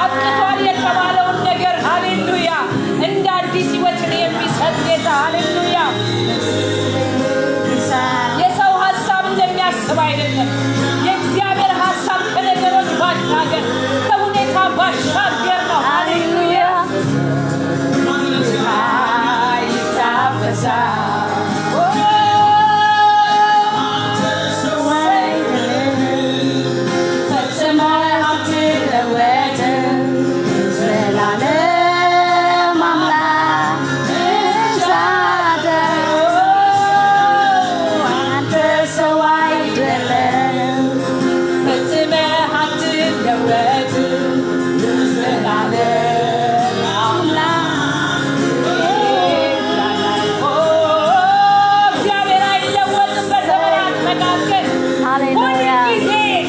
አጥቷል የተባለውን ነገር ሃሌሉያ እንደ አዲስ ህይወትን አይደለም የእግዚአብሔር ሐሳብ ከነገሮች ባሻገር ከሁኔታ ባሻገር ነው ሃሌሉያ Amen.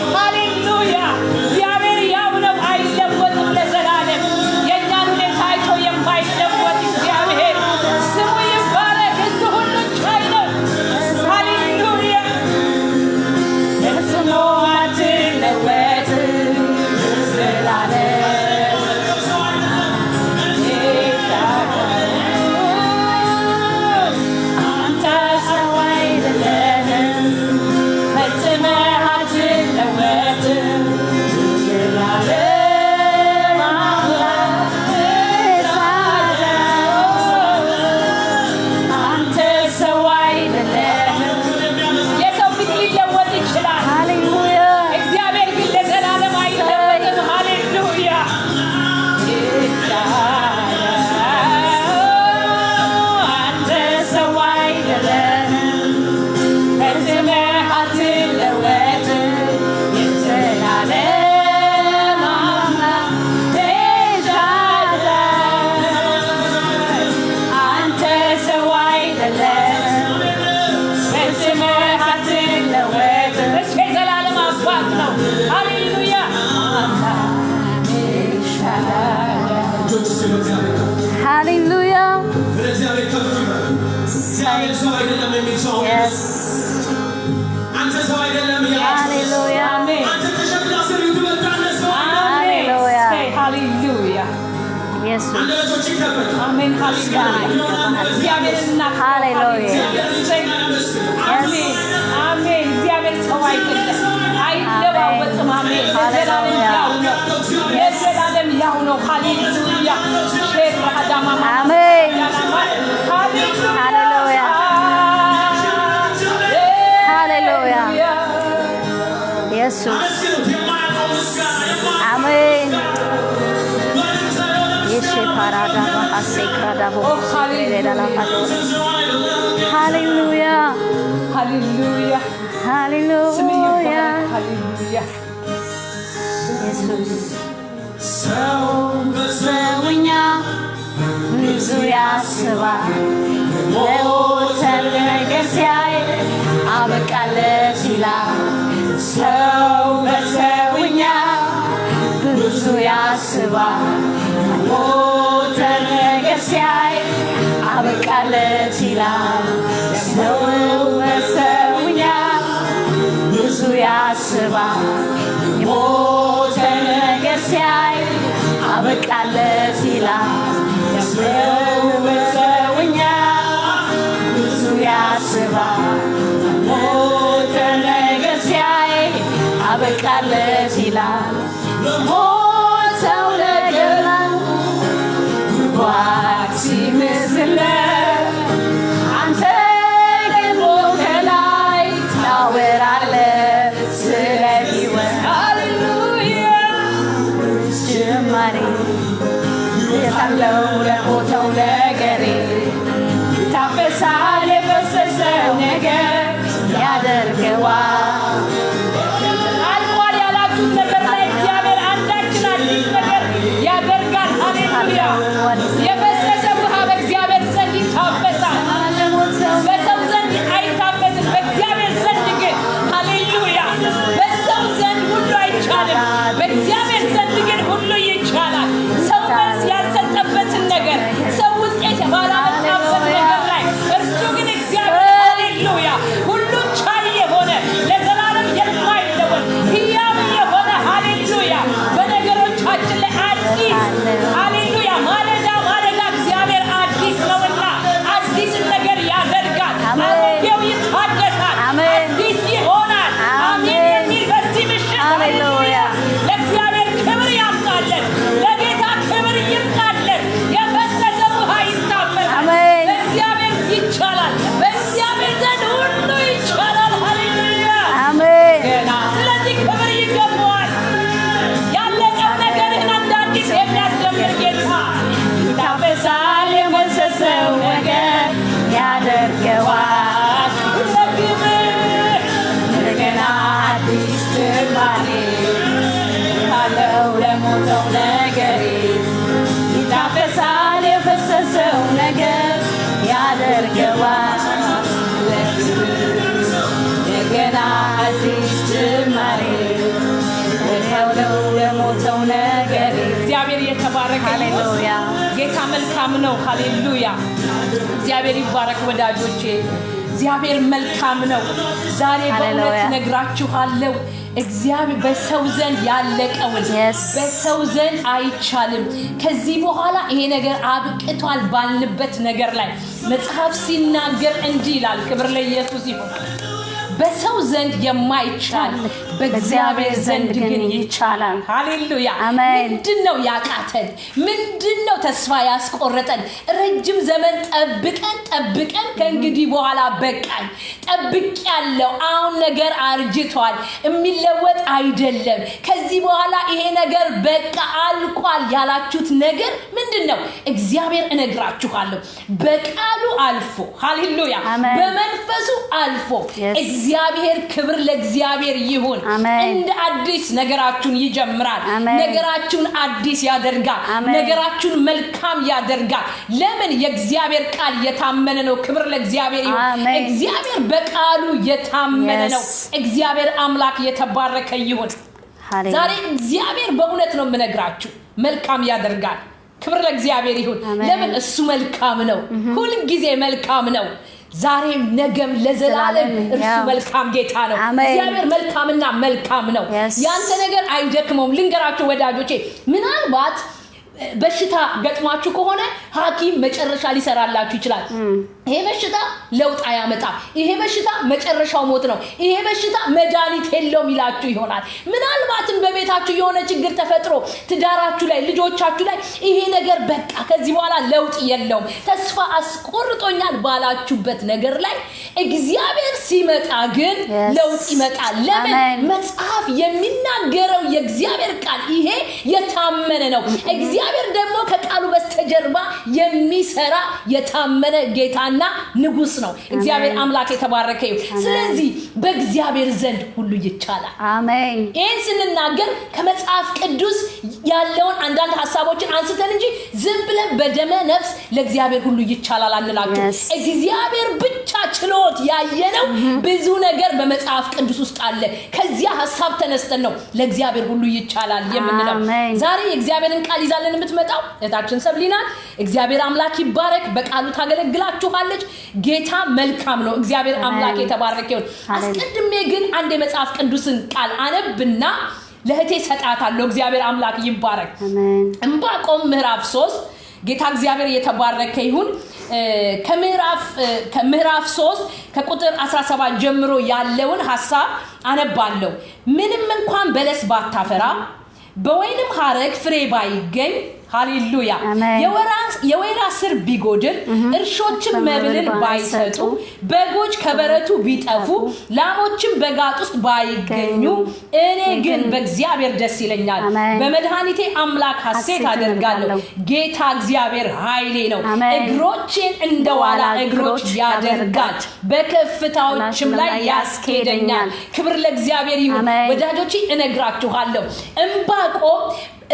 Hallelujah. Amen. Diamond so I never went to my name. Yes, Adam Yauno. Hallelujah. Amen. Hallelujah. Hallelujah. Jesus. Amen. Oh, hallelujah. Hallelujah. Hallelujah. Hallelujah. Jesus. Sewnya Nuzuya Sewa Leotel Negesiai Abakale Sila Sewnya Nuzuya Sewa Leotel Negesiai Abakale Sila Sewnya Nuzuya Sewa Leotel Negesiai Abakale Sila Sewnya Nuzuya Sewa Leotel Negesiai Abakale Sila Lemotel Negelan Guaxi Misle Ante Gemotelai Tawerale Selegiwe Hallelujah Jemari Yetalo Lemotel Negeri Tapesale Vesese Neger Yadergewa Alqual Yala Tunegerlai የተባረከ ሃሌሉያ ጌታ መልካም ነው ሃሌሉያ እግዚአብሔር ይባረክ ወዳጆቼ እግዚአብሔር መልካም ነው ዛሬ በእውነት ነግራችኋለሁ እግዚአብሔር በሰው ዘንድ ያለቀውን በሰው ዘንድ አይቻልም ከዚህ በኋላ ይሄ ነገር አብቅቷል ባልንበት ነገር ላይ መጽሐፍ ሲናገር እንዲህ ይላል ክብር ለኢየሱስ ይሁን በሰው ዘንድ የማይቻል በእግዚአብሔር ዘንድ ግን ይቻላል ሃሌሉያ ምንድነው ያቃተን ምንድነው ተስፋ ያስቆረጠን ረጅም ዘመን ጠብቀን ከእንግዲህ በኋላ በቃኝ ጠብቄያለሁ አሁን ነገር አርጅቷል የሚለወጥ አይደለም ከዚህ በኋላ ይሄ ነገር በቃ አልቋል ያላችሁት ነገር ምንድነው እግዚአብሔር እነግራችኋለሁ በቃሉ አልፎ ሃሌሉያ በመንፈሱ አልፎ እግዚአብሔር ክብር ለእግዚአብሔር ይሁን እንደ አዲስ ነገራችሁን ይጀምራል ነገራችሁን አዲስ ያደርጋል ነገራችሁን መልካም ያደርጋል ለምን የእግዚአብሔር ቃል የታመነ ነው ክብር ለእግዚአብሔር ይሁን እግዚአብሔር በቃሉ የታመነ ነው እግዚአብሔር አምላክ የተባረከ ይሁን ዛሬ እግዚአብሔር በእውነት ነው የምነግራችሁ መልካም ያደርጋል ክብር ለእግዚአብሔር ይሁን ለምን እሱ መልካም ነው ሁሉ ጊዜ መልካም ነው ዛሬም ነገም ለዘላለም እርሱ መልካም ጌታ ነው እግዚአብሔር መልካምና መልካም ነው ያንተ ነገር አይደክመውም ልንገራችሁ ወዳጆቼ ምናልባት በሽታ ገጥማችሁ ከሆነ ሐኪም መጨረሻ ሊሰራላችሁ ይችላል ይሄ በሽታ ለውጥ ያመጣ ይሄ በሽታ መጨረሻው ሞት ነው ይሄ በሽታ መድኃኒት የለውም ይላችሁ ይሆናል ምናልባትም በቤታችሁ የሆነ ችግር ተፈጥሮ ትዳራችሁ ላይ ልጆቻችሁ ላይ ይሄ ነገር በቃ ከዚህ በኋላ ለውጥ የለውም ተስፋ አስቆርጦኛል ባላችሁበት ነገር ላይ እግዚአብሔር ሲመጣ ግን ለውጥ ይመጣል ለምን መጽሐፍ የሚናገረው የእግዚአብሔር ቃል ይሄ የታመነ ነው እግዚአብሔር ደግሞ ከቃሉ በስተጀርባ የሚሰራ የታመነ ጌታና ንጉስ ነው እግዚአብሔር አምላክ የተባረከ ይሁን ስለዚህ በእግዚአብሔር ዘንድ ሁሉ ይቻላል አሜን ይህን ስንናገር ከመጽሐፍ ቅዱስ ያለውን አንዳንድ ሐሳቦችን አንስተን እንጂ ዝም ብለን በደመ ነፍስ ለእግዚአብሔር ሁሉ ይቻላል አንላችሁ እግዚአብሔር ብቻ ችሎት ያየነው ብዙ ነገር በመጽሐፍ ቅዱስ ውስጥ አለ ከዚያ ሐሳብ ተነስተን ነው ለእግዚአብሔር ሁሉ ይቻላል የምንለው ዛሬ የእግዚአብሔርን ቃል ይዛለን የምትመጣው እታችን ሰብሊና እግዚአብሔር አምላክ ይባረክ በቃሉ ታገለግላችኋለች ጌታ መልካም ነው እግዚአብሔር አምላክ የተባረከ ይሁን አስቀድሜ ግን አንድ የመጽሐፍ ቅዱስን ቃል አነብና ለህቴ ሰጣታለሁ እግዚአብሔር አምላክ ይባረክ ዕንባቆም ምዕራፍ 3 ጌታ እግዚአብሔር የተባረከ ይሁን ከምዕራፍ 3 ከቁጥር 17 ጀምሮ ያለውን ሐሳብ አነባለሁ ምንም እንኳን በለስ ባታፈራ በወይንም ሐረግ ፍሬ ባይገኝ ሃሌሉያ የወይራ ስር ቢጎድል እርሾችም መብልን ባይሰጡ በጎች ከበረቱ ቢጠፉ ላሞችም በጋጥ ውስጥ ባይገኙ እኔ ግን በእግዚአብሔር ደስ ይለኛል በመድኃኒቴ አምላክ ሐሴት አደርጋለሁ ጌታ እግዚአብሔር ኃይሌ ነው እግሮቼን እንደዋላ እግሮች ያደርጋል በከፍታዎችም ላይ ያስኬደኛል ክብር ለእግዚአብሔር ይሁን ወዳጆቼ እነግራችኋለሁ ዕንባቆም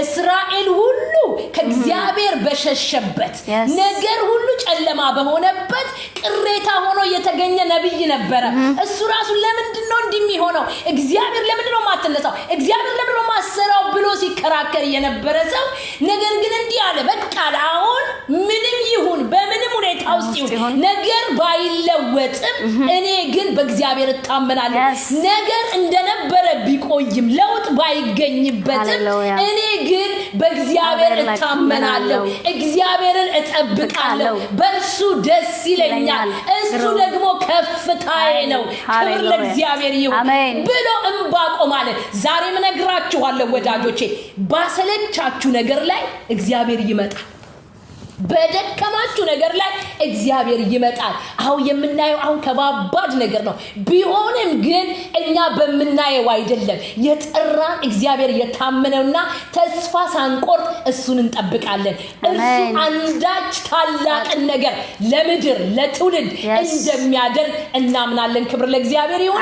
እስራኤል ሁሉ ከእግዚአብሔር በሸሸበት ነገር ሁሉ ጨለማ በሆነበት ቅሬታ ሆኖ የተገኘ ነብይ ነበረ እሱ ራሱ ለምንድን ነው እንደሚሆነው እግዚአብሔር ለምንድን ነው ማትነሳው እግዚአብሔር ለምንድን ነው ማሰራው ብሎ ሲከራከር የነበረ ሰው ነገር ግን እንዲህ አለ በቃ አሁን ምንም ይሁን በምንም ሁኔታ ውስጥ ይሁን ነገር ባይለወጥም እኔ ግን በእግዚአብሔር እታመናለሁ ነገር እንደነበረ ቢቆይም ለውጥ ባይገኝበትም እኔ ግን በእግዚአብሔር እታመናለሁ እግዚአብሔርን እጠብቃለሁ በእርሱ ደስ ይለኛል እሱ ደግሞ ከፍታዬ ነው ክብር ለእግዚአብሔር ይሁን ብሎ ዕንባቆም አለ ዛሬም እነግራችኋለሁ ወዳጆቼ ባሰለቻችሁ ነገር ላይ እግዚአብሔር ይመጣል በደከማችሁ ነገር ላይ እግዚአብሔር ይመጣል አሁን የምናየው አሁን ከባባድ ነገር ነው ቢሆንም ግን እኛ በመናየው አይደለም የጠራን እግዚአብሔር የታመነውና ተስፋ ሳንቆርጥ እሱን እንጠብቃለን እሱ አንዳች ታላቅ ነገር ለምድር ለትውልድ እንደሚያደርግ እናምናለን ክብር ለእግዚአብሔር ይሁን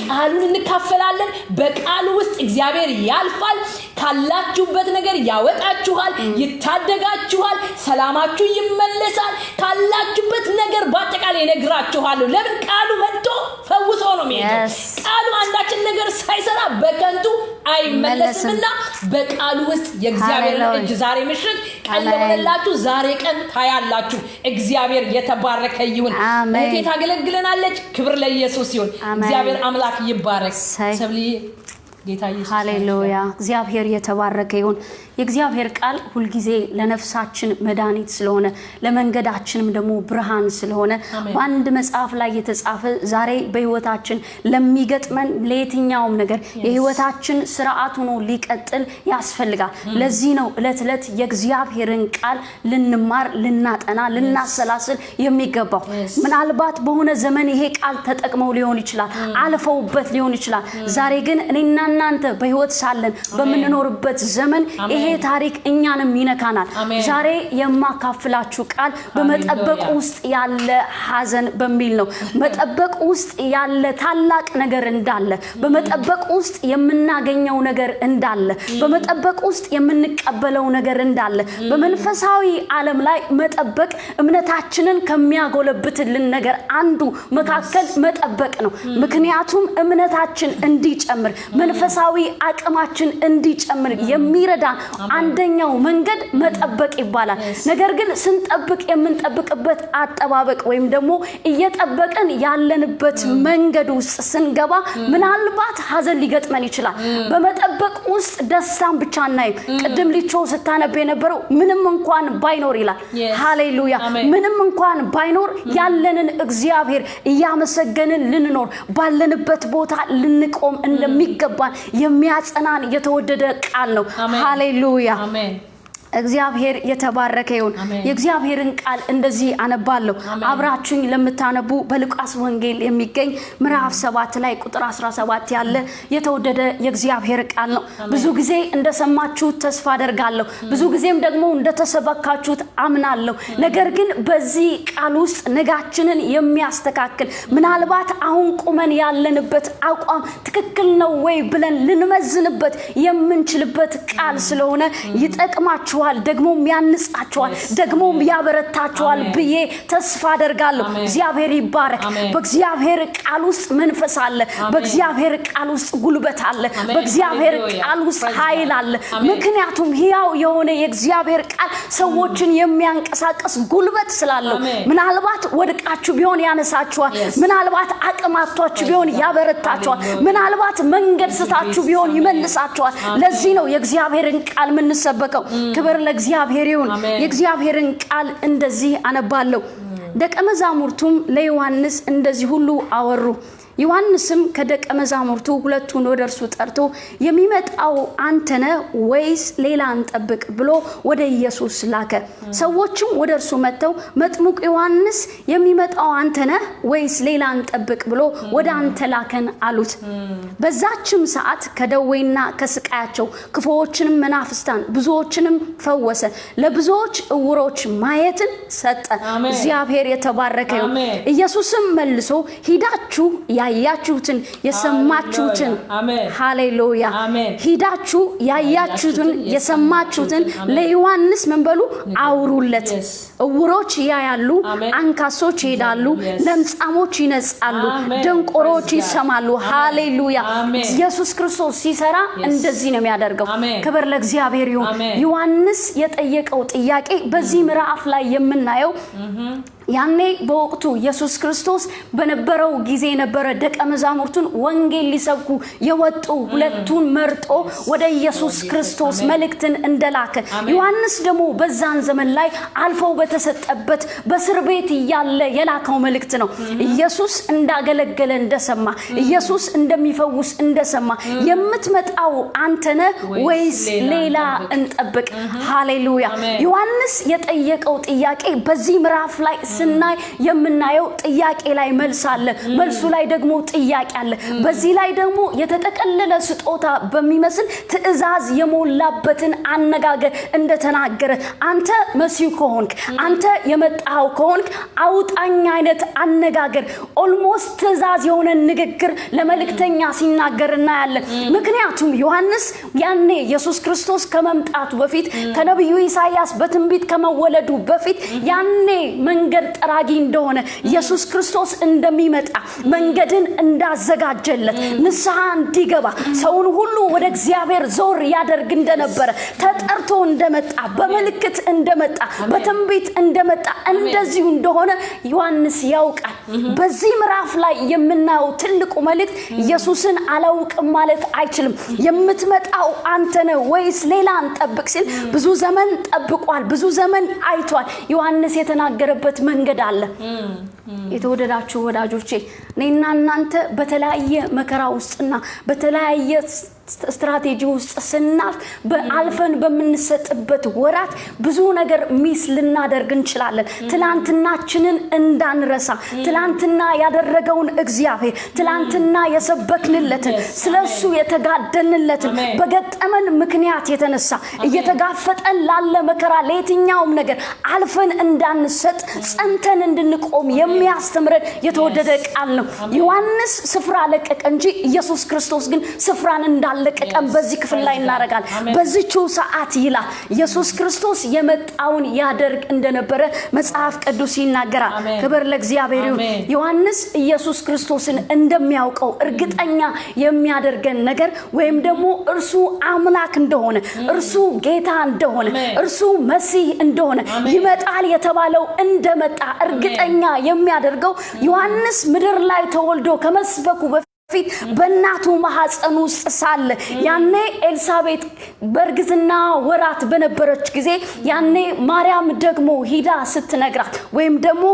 ቃሉን እንካፈላለን በቃሉ ውስጥ እግዚአብሔር ያልፋል ካላችሁበት ነገር ያወጣችኋል ይታደጋችኋል ሰላማችሁ ይመለሳል ካላችሁበት ነገር በአጠቃላይ ነግራችኋለሁ ለምን ቃሉ መጥቶ ፈውሶ ነው የሚሄደው ቃሉ አንዳች ነገር ሳይሰራ በከንቱ አይመለስምና በቃሉ ውስጥ የእግዚአብሔር እጅ ዛሬ ምሽት ቀለበላችሁ ዛሬ ቀን ታያላችሁ እግዚአብሔር የተባረከ ይሁን እቴ ታገለግለናለች ክብር ለኢየሱስ ይሁን እግዚአብሔር አምላክ ይባረክ ሰብሊ ጌታ ኢየሱስ ሃሌሉያ እግዚአብሔር የተባረከ ይሁን የእግዚአብሔር ቃል ሁሉ ጊዜ ለነፍሳችን መድኃኒት ስለሆነ ለመንገዳችንም ደግሞ ብርሃን ስለሆነ በአንድ መጽሐፍ ላይ የተጻፈ ዛሬ በህይወታችን ለሚገጥመን ለየትኛውም ነገር የህይወታችን ስርዓት ሆኖ ሊቀጥል ያስፈልጋል ለዚህ ነው እለት የእግዚአብሔርን ቃል ልንማር ልናጠና ልናሰላስል የሚገባው ምናልባት በሆነ ዘመን ይሄ ቃል ተጠቅመው ሊሆን ይችላል አልፈውበት ሊሆን ይችላል ዛሬ ግን እኔና እናንተ በህይወት ሳለን በመንኖርበት ዘመን ይሄ ታሪክ እኛንም ይነካናል ዛሬ የማካፍላችሁ ቃል በመጠበቅ ውስጥ ያለ ሐዘን በሚል ነው መጠበቅ ውስጥ ያለ ታላቅ ነገር እንዳለ በመጠበቅ ውስጥ የምናገኘው ነገር እንዳለ በመጠበቅ ውስጥ የምንቀበለው ነገር እንዳለ በመንፈሳዊ ዓለም ላይ መጠበቅ እምነታችንን ከሚያጎለብትልን ነገር አንዱ መካከል መጠበቅ ነው ምክንያቱም እምነታችን እንዲጨምር መንፈሳዊ አቅማችን እንዲጨምር የሚረዳ አንደኛው መንገድ መጠበቅ ይባላል ነገር ግን ስንጠብቅ የምንጠብቅበት አጠባበቅ ወይም ደግሞ እየጠበቀን ያለንበት መንገድ ውስጥ ስንገባ ምናልባት ሐዘን ሊገጥመን ይችላል በመጠበቅ ውስጥ ደስታን ብቻ እናይ ቅድም ሊቾ ስታነብ የነበረው ምንም እንኳን ባይኖር ይላል ሃሌሉያ ምንም እንኳን ባይኖር ያለንን እግዚአብሔር ያመሰገንን ልንኖር ባለንበት ቦታ ልንቆም እንደሚገባ የሚያጸናን የተወደደ ቃል ነው ሃሌሉያ አሜን እግዚአብሔር የተባረከ ይሁን የእግዚአብሔርን ቃል እንደዚህ አነባለሁ አብራችሁኝ ለምታነቡ በሉቃስ ወንጌል የሚገኝ ምዕራፍ 7 ላይ ቁጥር 17 ያለ የተወደደ የእግዚአብሔር ቃል ነው ብዙ ጊዜ እንደሰማችሁት ተስፋ አደርጋለሁ ብዙ ጊዜም ደግሞ እንደተሰበካችሁት አምናለሁ ነገር ግን በዚህ ቃል ውስጥ ነጋችንን የሚያስተካክል ምናልባት አሁን ቁመን ያለንበት አቋም ትክክል ነው ወይ ብለን ልንመዝንበት የምንችልበት ቃል ስለሆነ ይጠቅማችኋል ደግሞ ያንጻችኋል ደግሞ ያበረታችኋል ብዬ ተስፋ አደርጋለሁ እግዚአብሔር ይባረክ በእግዚአብሔር ቃል ውስጥ መንፈስ አለ በእግዚአብሔር ቃል ውስጥ ጉልበት አለ በእግዚአብሔር ቃል ውስጥ ኃይል አለ ምክንያቱም ሕያው የሆነ የእግዚአብሔር ቃል ሰዎችን የሚያንቀሳቅስ ጉልበት ስላለው ምናልባት ወድቃችሁ ቢሆን ያነሳችኋል ምናልባት አቅማቷችሁ ቢሆን ያበረታችኋል ምናልባት መንገድ ስታችሁ ቢሆን ይመልሳችኋል ለዚህ ነው የእግዚአብሔርን ቃል ምንሰበከው ክብር ለእግዚአብሔር ይሁን የእግዚአብሔርን ቃል እንደዚህ አነባለሁ ደቀ መዛሙርቱም ለዮሐንስ እንደዚህ ሁሉ አወሩ ዮሐንስም ከደቀ መዛሙርቱ ሁለቱን ወደርሱ ጠርቶ የሚመጣው አንተነ ወይስ ሌላ እንጠብቅ ብሎ ወደ ኢየሱስ ላከ ሰዎችም ወደርሱ መጥተው መጥምቁ ዮሐንስ የሚመጣው አንተነ ወይስ ሌላ እንጠብቅ ብሎ ወደ አንተ ላከን አሉት በዛችም ሰዓት ከደዌና ከስቃያቸው ክፉዎችንም መናፍስታን ብዙዎችንም ፈወሰ ለብዙዎች ዕውሮች ማየትን ሰጠ እግዚአብሔር የተባረከ ይሁን ኢየሱስም መልሶ ሂዳችሁ ያያችሁትን የሰማችሁትን ሃሌሉያ ሂዳችሁ ያያችሁትን የሰማችሁትን ለዮሐንስ መንበሉ አውሩለት ዕውሮች ያያሉ አንካሶች ይሄዳሉ ለምጻሞች ይነጻሉ ደንቆሮች ይሰማሉ ሃሌሉያ ኢየሱስ ክርስቶስ ሲሰራ እንደዚህ ነው የሚያደርገው ክብር ለእግዚአብሔር ይሁን ዮሐንስ የጠየቀው ጥያቄ በዚህ ምዕራፍ ላይ የምናየው ያኔ በወቅቱ ኢየሱስ ክርስቶስ በነበረው ጊዜ ነበረ ደቀ መዛሙርቱን ወንጌል ሊሰብኩ የወጡ ሁለቱን መርጦ ወደ ኢየሱስ ክርስቶስ መልእክትን እንደላከ ዮሐንስ ደግሞ በዛን ዘመን ላይ አልፈው በተሰጠበት በእስር ቤት ያለ የላከው መልእክት ነው ኢየሱስ እንዳገለገለ እንደሰማ ኢየሱስ እንደሚፈውስ እንደሰማ የምትመጣው አንተነ ወይስ ሌላ እንጠብቅ ሃሌሉያ ዮሐንስ የጠየቀው ጥያቄ በዚህ ምዕራፍ ላይ ስናይ የምናየው ጥያቄ ላይ መልስ አለ መልሱ ላይ ደግሞ ጥያቄ አለ በዚህ ላይ ደግሞ የተጠቀለለ ስጦታ በሚመስል ትዕዛዝ የሞላበትን አነጋገር እንደተናገረ አንተ መሲሁ ከሆንክ አንተ የመጣው ከሆንክ አውጣኝ አይነት አነጋገር ኦልሞስት ትዕዛዝ የሆነ ንግግር ለመልእክተኛ ሲናገርና ያለ ምክንያቱም ዮሐንስ ያኔ ኢየሱስ ክርስቶስ ከመምጣቱ በፊት ከነብዩ ኢሳይያስ በትንቢት ከመወለዱ በፊት ያኔ መንገድ ጠራጊ እንደሆነ ኢየሱስ ክርስቶስ እንደሚመጣ መንገድን እንዳዘጋጀለት ንስሐ እንዲገባ ሰውን ሁሉ ወደ እግዚአብሔር ዞር ያደርግ እንደነበረ ተጠርቶ እንደመጣ በመልእክት እንደመጣ በትንቢት እንደመጣ እንደዚሁ እንደሆነ ዮሐንስ ያውቃል በዚህ ምዕራፍ ላይ የምናየው ትልቁ መልእክት ኢየሱስን አላውቅም ማለት አይችልም የምትመጣው አንተ ነህ ወይስ ሌላ እንጠብቅ ሲል ብዙ ዘመን ጠብቋል ብዙ ዘመን አይቷል ዮሐንስ የተናገረበት መንገድ አለ የተወደዳችሁ ወዳጆቼ እኔና እናንተ በተለያየ መከራ ውስጥና በተለያየ ስትራቴጂ ውስጥ ስናልፍ በአልፈን በመንሰጥበት ወራት ብዙ ነገር ሚስ ልናደርግ እንችላለን ትላንትናችንን እንዳንረሳ ትላንትና ያደረገውን እግዚአብሔር ትላንትና የሰበክንለትን ስለሱ የተጋደልንለትን በገጠመን ምክንያት የተነሳ እየተጋፈጠን ላለ መከራ ለየትኛውም ነገር አልፈን እንዳንሰጥ ጸንተን እንድንቆም የሚያስተምረን የተወደደ ቃል ነው ዮሐንስ ስፍራ ለቀቀ እንጂ ኢየሱስ ክርስቶስ ግን ስፍራን እንዳለቀቀ በዚህ ክፍል ላይ እናረጋል በዚህው ሰዓት ይላል ኢየሱስ ክርስቶስ የመጣውን ያደርግ እንደነበረ መጽሐፍ ቅዱስ ይናገራል ክብር ለእግዚአብሔር ይሁን ዮሐንስ ኢየሱስ ክርስቶስን እንደሚያውቀው እርግጠኛ የሚያደርገን ነገር ወይም ደግሞ እርሱ አምላክ እንደሆነ እርሱ ጌታ እንደሆነ እርሱ መሲህ እንደሆነ ይመጣል የተባለው እንደመጣ እርግጠኛ የሚያደርገው ዮሐንስ ምድር ላይ ተወልዶ ከመስበኩ በእናቱ ማህፀን ውስጥ ሳለ ያኔ ኤልሳቤጥ በርግዝና ወራት በነበረች ጊዜ ያኔ ማርያም ደግሞ ሂዳ ስትነግራት ወይም ደግሞ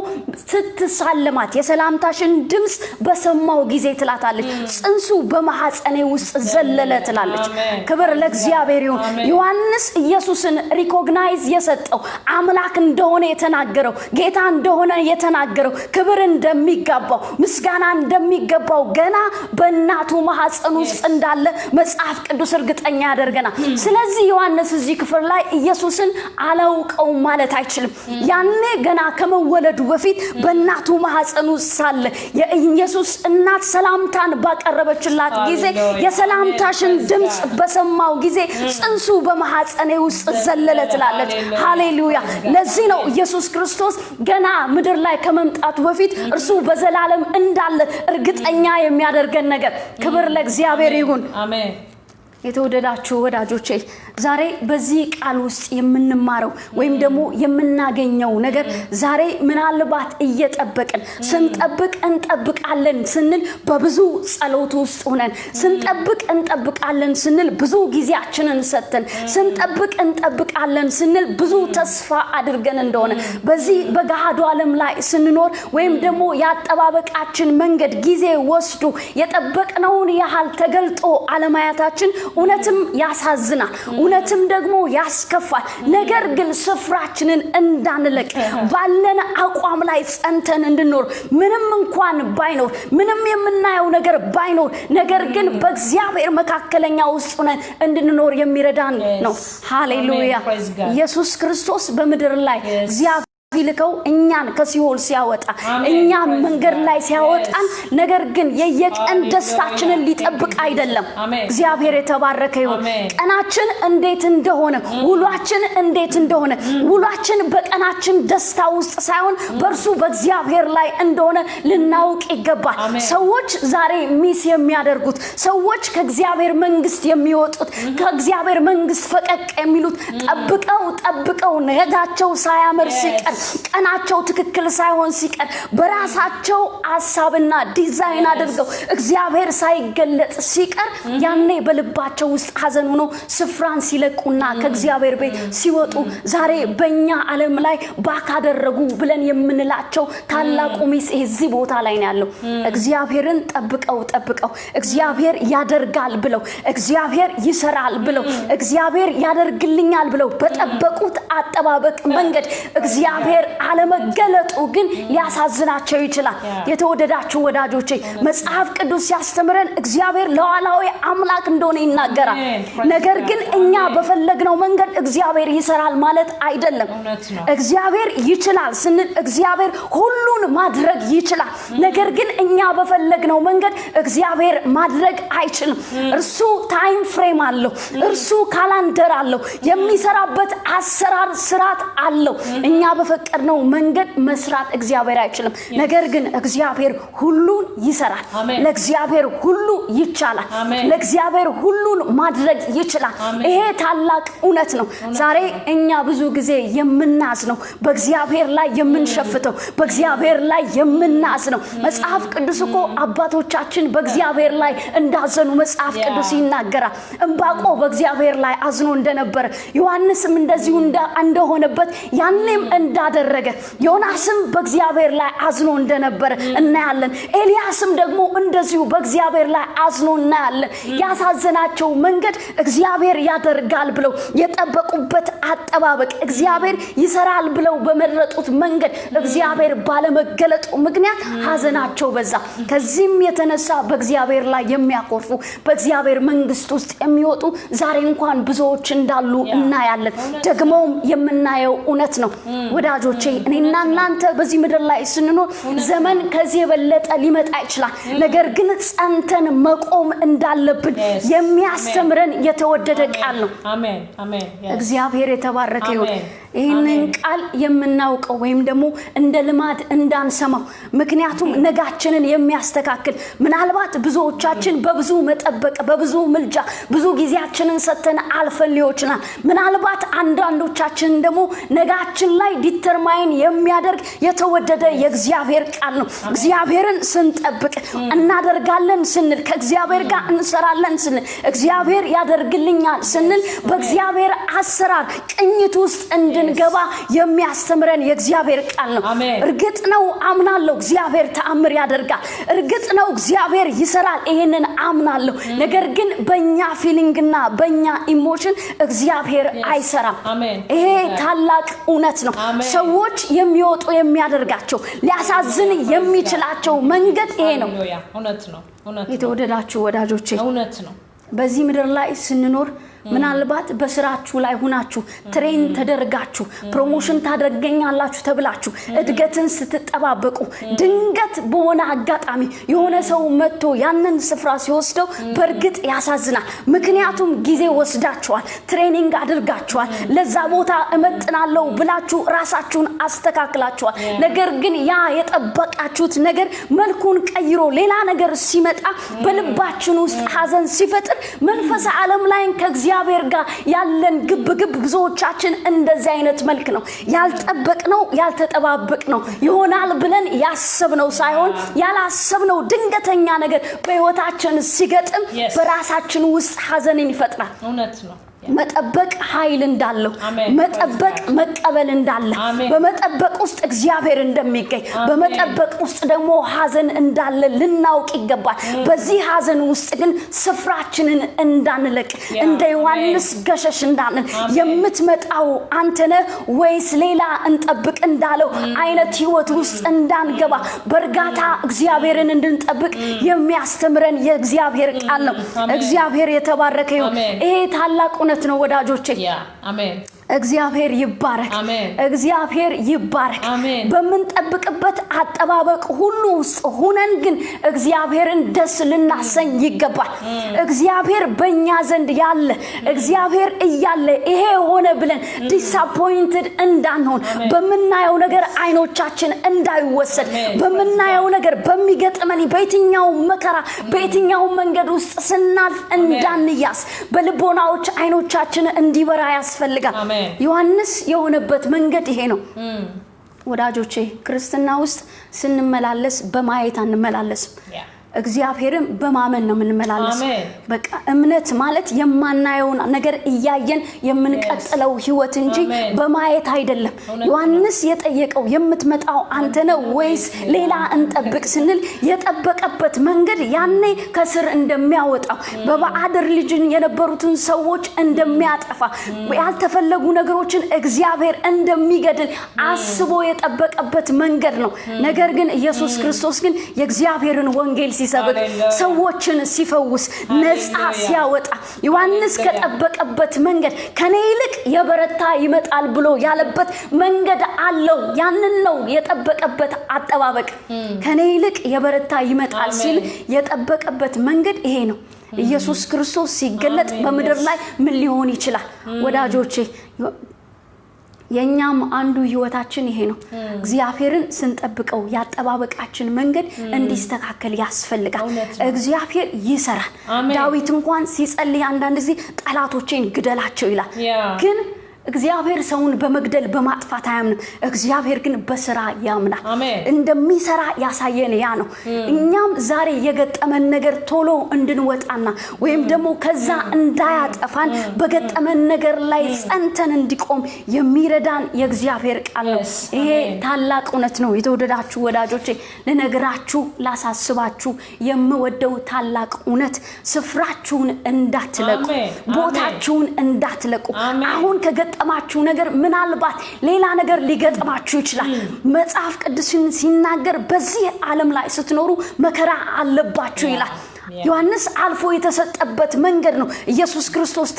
ስትሳለማት የሰላምታሽን ድምጽ በሰማው ጊዜ ትላታለች ጽንሱ በማህፀኔ ውስጥ ዘለለ ትላለች ክብር ለእግዚአብሔር ይሁን ዮሐንስ ኢየሱስን ሪኮግናይዝ የሰጠው አምላክ እንደሆነ የተናገረው ጌታ እንደሆነ የተናገረው ክብር እንደሚገባው ምስጋና እንደሚገባው ገና በእናቱ ማህፀን ውስጥ እንዳለ መጽሐፍ ቅዱስ እርግጠኛ ያደርገናል ስለዚህ ዮሐንስ እዚህ ክፍል ላይ ኢየሱስን አላውቀው ማለት አይችልም ያኔ ገና ከመወለዱ በፊት በእናቱ ማህፀን ውስጥ ሳለ የኢየሱስ እናት ሰላምታን ባቀረበችላት ጊዜ የሰላምታሽን ድምጽ በሰማው ጊዜ ጽንሱ በማህፀኔ ውስጥ ዘለለ ትላለች ሃሌሉያ ለዚህ ነው ኢየሱስ ክርስቶስ ገና ምድር ላይ ከመምጣቱ በፊት እርሱ በዘላለም እንዳለ እርግጠኛ የሚያደርገን ነገር ክብር ለእግዚአብሔር ይሁን አሜን የተወደዳችሁ ወዳጆቼ ዛሬ በዚህ ቃል ውስጥ የምንማረው ወይም ደግሞ የምናገኘው ነገር ዛሬ ምናልባት እየጠበቅን ስንጠብቅ እንጠብቃለን ስንል በብዙ ጸሎት ውስጥ ሆነን ስንጠብቅ እንጠብቃለን ስንል ብዙ ጊዜያችንን ሰጥተን ስንጠብቅ እንጠብቃለን ስንል ብዙ ተስፋ አድርገን እንደሆነ በዚህ በጋሃዱ ዓለም ላይ ስንኖር ወይም ደግሞ ያጠባበቃችን መንገድ ጊዜ ወስዶ የጠበቅነውን ያህል ተገልጦ አለማያታችን እውነትም ያሳዝናል እውነትም ደግሞ ያስከፋል ነገር ግን ስፍራችንን እንዳንለቅ ባለን አቋም ላይ ጸንተን እንድንኖር ምንም እንኳን ባይኖር ምንም የምናየው ነገር ባይኖር ነገር ግን በእግዚአብሔር መካከለኛ ውስጥ ሆነን እንድንኖር የሚረዳን ነው ሃሌሉያ ኢየሱስ ክርስቶስ በምድር ላይ እግዚአብሔር ይልከው እኛን ከሲኦል ሲያወጣ እኛን መንገድ ላይ ሲያወጣን ነገር ግን የየቀን ደስታችንን ሊጠብቅ አይደለም እግዚአብሔር የተባረከ ይሁን ቀናችን እንዴት እንደሆነ ውሏችን እንዴት እንደሆነ ውሏችን በቀናችን ደስታ ውስጥ ሳይሆን በርሱ በእግዚአብሔር ላይ እንደሆነ ልናውቅ ይገባል ሰዎች ዛሬ ሚስ የሚያደርጉት ሰዎች ከእግዚአብሔር መንግስት የሚወጡት ከእግዚአብሔር መንግስት ፈቀቅ የሚሉት ጠብቀው ነገታቸው ሳያምር ሲቀር ቀናቸው ትክክል ሳይሆን ሲቀር በራሳቸው ሐሳብና ዲዛይን አድርገው እግዚአብሔር ሳይገለጽ ሲቀር ያኔ በልባቸው ውስጥ ሐዘን ሆኖ ስፍራን ሲለቁና ከእግዚአብሔር ቤት ሲወጡ ዛሬ በእኛ ዓለም ላይ ባካደረጉ ብለን የምንላቸው ታላቁ ሚስ እዚህ ቦታ ላይ ነው ያለው እግዚአብሔርን ጠብቀው እግዚአብሔር ያደርጋል ብለው እግዚአብሔር ይሰራል ብለው እግዚአብሔር ያደርግልኛል ብለው በጠበቁት አጠባበቅ መንገድ እግዚአብሔር እግዚአብሔር አለመገለጡ ግን ሊያሳዝናቸው ይችላል። የተወደዳችሁ ወዳጆቼ መጽሐፍ ቅዱስ ሲያስተምረን እግዚአብሔር ለዋላዊ አምላክ እንደሆነ ይናገራል። ነገር ግን እኛ በፈለግነው መንገድ እግዚአብሔር ይሰራል ማለት አይደለም። እግዚአብሔር ይችላል ስንል እግዚአብሔር ሁሉን ማድረግ ይችላል። ነገር ግን እኛ በፈለግነው መንገድ እግዚአብሔር ማድረግ አይችልም። እርሱ ታይም ፍሬም አለው። እርሱ ካላንደር አለው። የሚሰራበት አሰራር ስርዓት አለው። እኛ በፈቀድነው መንገድ መስራት እግዚአብሔር አይችልም። ነገር ግን እግዚአብሔር ሁሉን ይሰራል። ለእግዚአብሔር ሁሉ ይቻላል። ለእግዚአብሔር ሁሉን ማድረግ ይችላል። ይሄ ታላቅ እውነት ነው። ዛሬ እኛ ብዙ ጊዜ የምናዝነው በእግዚአብሔር ላይ የምንሸፍተው በእግዚአብሔር ላይ የምናዝነው መጽሐፍ ቅዱስ እኮ አባቶቻችን በእግዚአብሔር ላይ እንዳዘኑ መጽሐፍ ቅዱስ ይናገራል። ዕንባቆም በእግዚአብሔር ላይ አዝኖ እንደነበረ ዮሐንስም እንደዚሁ እንደሆነበት ያንንም እንዳደረገ ዮናስም በእግዚአብሔር ላይ አዝኖ እንደነበረ እናያለን። ኤልያስም ደግሞ እንደዚሁ በእግዚአብሔር ላይ አዝኖ እናያለን። ያሳዘናቸው መንገድ እግዚአብሔር ያደርጋል ብለው የጠበቁበት አጠባበቅ እግዚአብሔር ይሰራል ብለው በመረጡት መንገድ እግዚአብሔር ባለመገለጡ ምክንያት ሀዘናቸው በዛ። ከዚህም የተነሳ በእግዚአብሔር ላይ የሚያኮርፉ በእግዚአብሔር መንግስት ውስጥ የሚወጡ ዛሬ እንኳን ብዙዎች እንዳሉ እናያለን። ደግሞም የምናየው እውነት ነው። ወዳጆቼ እኔና እናንተ በዚህ ምድር ላይ ስንኖር ዘመን ከዚህ የበለጠ ሊመጣ ይችላል። ነገር ግን ጸንተን መቆም እንዳለብን የሚያስተምረን የተወደደ ቃል ነው። አሜን አሜን። እግዚአብሔር የተባረከ ይሁን። ይህንን ቃል የምናውቀው ወይም ደግሞ እንደ ልማድ እንዳንሰማው ምክንያቱም ነጋችንን የሚያስተካክል ምናልባት ብዙዎቻችን በብዙ መጠበቅ በብዙ ምልጃ ብዙ ጊዜያችንን ሰተን አልፈን ሊሆንና ምናልባት አንዳንዶቻችን ደግሞ ነጋችን ላይ ዲተርማይን የሚያደርግ የተወደደ የእግዚአብሔር ቃል ነው። እግዚአብሔርን ስንጠብቅ እናደርጋለን ስንል ከእግዚአብሔር ጋር እንሰራለን ስንል እግዚአብሔር ያደርግልኛል ስንል በእግዚአብሔር አሰራር ቅኝት ውስጥ እንድንገባ የሚያስተምረን የእግዚአብሔር ቃል ነው። እርግጥ ነው አምናለሁ እግዚአብሔር ተአምር ያደርጋል። እርግጥ ነው እግዚአብሔር ይሰራል። ይሄንን አምናለሁ። ነገር ግን በእኛ ፊሊንግና በእኛ ኢሞሽን እግዚአብሔር አይሰራም። ይሄ ታላቅ እውነት ነው። ሰዎች የሚወጡ የሚያደርጋቸው ሊያሳዝን የሚችላቸው መንገድ ይሄ ነው። እውነት ነው። የተወደዳችሁ ወዳጆቼ እውነት ነው። በዚህ ምድር ላይ ስንኖር ምናልባት በስራችሁ ላይ ሆናችሁ ትሬን ተደርጋችሁ ፕሮሞሽን ታደርገኛላችሁ ተብላችሁ እድገትን ስትጠባበቁ ድንገት በሆነ አጋጣሚ የሆነ ሰው መጥቶ ያንን ስፍራ ሲወስደው በእርግጥ ያሳዝናል። ምክንያቱም ጊዜ ወስዳችኋል፣ ትሬኒንግ አድርጋችኋል፣ ለዛ ቦታ እመጥናለሁ ብላችሁ ራሳችሁን አስተካክላችኋል። ነገር ግን ያ የጠበቃችሁት ነገር መልኩን ቀይሮ ሌላ ነገር ሲመጣ በልባችን ውስጥ ሐዘን ሲፈጥር መንፈስ ዓለም ላይ ከእግዚአብሔር ጋር ያለን ግብግብ ብዙዎቻችን እንደዚህ አይነት መልክ ነው። ያልጠበቅነው ያልተጠባበቅነው ይሆናል ብለን ያሰብነው ሳይሆን ያላሰብነው ድንገተኛ ነገር በህይወታችን ሲገጥም በራሳችን ውስጥ ሐዘንን ይፈጥራል። እውነት ነው። መጠበቅ ኃይል እንዳለው መጠበቅ መቀበል እንዳለ በመጠበቅ ውስጥ እግዚአብሔር እንደሚገኝ በመጠበቅ ውስጥ ደግሞ ሐዘን እንዳለ ልናውቅ ይገባል። በዚህ ሐዘን ውስጥ ግን ስፍራችንን እንዳንለቅ እንደ ዮሐንስ ገሸሽ እንዳንል የምትመጣው አንተ ነህ ወይስ ሌላ እንጠብቅ እንዳለው አይነት ህይወት ውስጥ እንዳንገባ በእርጋታ እግዚአብሔርን እንድንጠብቅ የሚያስተምረን የእግዚአብሔር ቃል ነው። እግዚአብሔር የተባረከ ይሁን። ይሄ ታላቅ እውነት ነው ወዳጆቼ። አሜን። እግዚአብሔር ይባረክ። እግዚአብሔር ይባረክ። በመንጠብቅበት አጠባበቅ ሁሉ ውስጥ ሆነን ግን እግዚአብሔርን ደስ ልናሰኝ ይገባል። እግዚአብሔር በእኛ ዘንድ ያለ እግዚአብሔር እያለ ይሄ ሆነ ብለን ዲስአፖይንትድ እንዳንሆን በመናየው ነገር አይኖቻችን እንዳይወሰድ በመናየው ነገር በሚገጥመን በየትኛው መከራ በየትኛው መንገድ ውስጥ ስናልፍ እንዳንያስ በልቦናዎች አይኖቻችን እንዲበራ ያስፈልጋል። ዮሐንስ የሆነበት መንገድ ይሄ ነው። ወዳጆቼ ክርስትና ውስጥ ስንመላለስ በማየት አንመላለስም። እግዚአብሔርን በማመን ነው የምንመላለስ በቃ እምነት ማለት የማናየው ነገር እያየን የምንቀጥለው ህይወት እንጂ በማየት አይደለም ዮሐንስ የጠየቀው የምትመጣው አንተ ነው ወይስ ሌላ እንጠብቅ ስንል የጠበቀበት መንገድ ያኔ ከስር እንደሚያወጣው በባዕድር ልጅን የነበሩትን ሰዎች እንደሚያጠፋ ያልተፈለጉ ነገሮችን እግዚአብሔር እንደሚገድል አስቦ የጠበቀበት መንገድ ነው ነገር ግን ኢየሱስ ክርስቶስ ግን የእግዚአብሔርን ወንጌል ሲሰብክ ሰዎችን ሲፈውስ ነፃ ሲያወጣ ዮሐንስ ከጠበቀበት መንገድ ከኔ ይልቅ የበረታ ይመጣል ብሎ ያለበት መንገድ አለው ያንን ነው የጠበቀበት አጠባበቅ ከኔ ይልቅ የበረታ ይመጣል ሲል የጠበቀበት መንገድ ይሄ ነው ኢየሱስ ክርስቶስ ሲገለጥ በመድር ላይ ምን ሊሆን ይችላል ወዳጆቼ የኛም አንዱ ህይወታችን ይሄ ነው እግዚአብሔርን ስንጠብቀው ያጠባበቃችን መንገድ እንዲስተካከል ያስፈልጋል እግዚአብሔር ይሰራል ዳዊት እንኳን ሲጸልይ አንዳንድ ጊዜ ጠላቶቼን ግደላቸው ይላል ግን እግዚአብሔር ሰውን በመግደል በማጥፋት አያምንም እግዚአብሔር ግን በስራ ያምናል እንደሚሰራ ያሳየን ያ ነው እኛም ዛሬ የገጠመን ነገር ቶሎ እንድንወጣና ወይም ደግሞ ከዛ እንዳያጠፋን በገጠመን ነገር ላይ ጸንተን እንዲቆም የሚረዳን የእግዚአብሔር ቃል ነው ይሄ ታላቅ እውነት ነው የተወደዳችሁ ወዳጆቼ ለነገራችሁ ላሳስባችሁ የምወደው ታላቅ እውነት ስፍራችሁን እንዳትለቁ ቦታችሁን እንዳትለቁ አሁን ከገጠማችሁ ነገር ምናልባት ሌላ ነገር ሊገጥማችሁ ይችላል መጽሐፍ ቅዱስን ሲናገር በዚህ ዓለም ላይ ስትኖሩ መከራ አለባችሁ ይላል ዮሐንስ አልፎ የተሰጠበት መንገድ ነው ኢየሱስ ክርስቶስ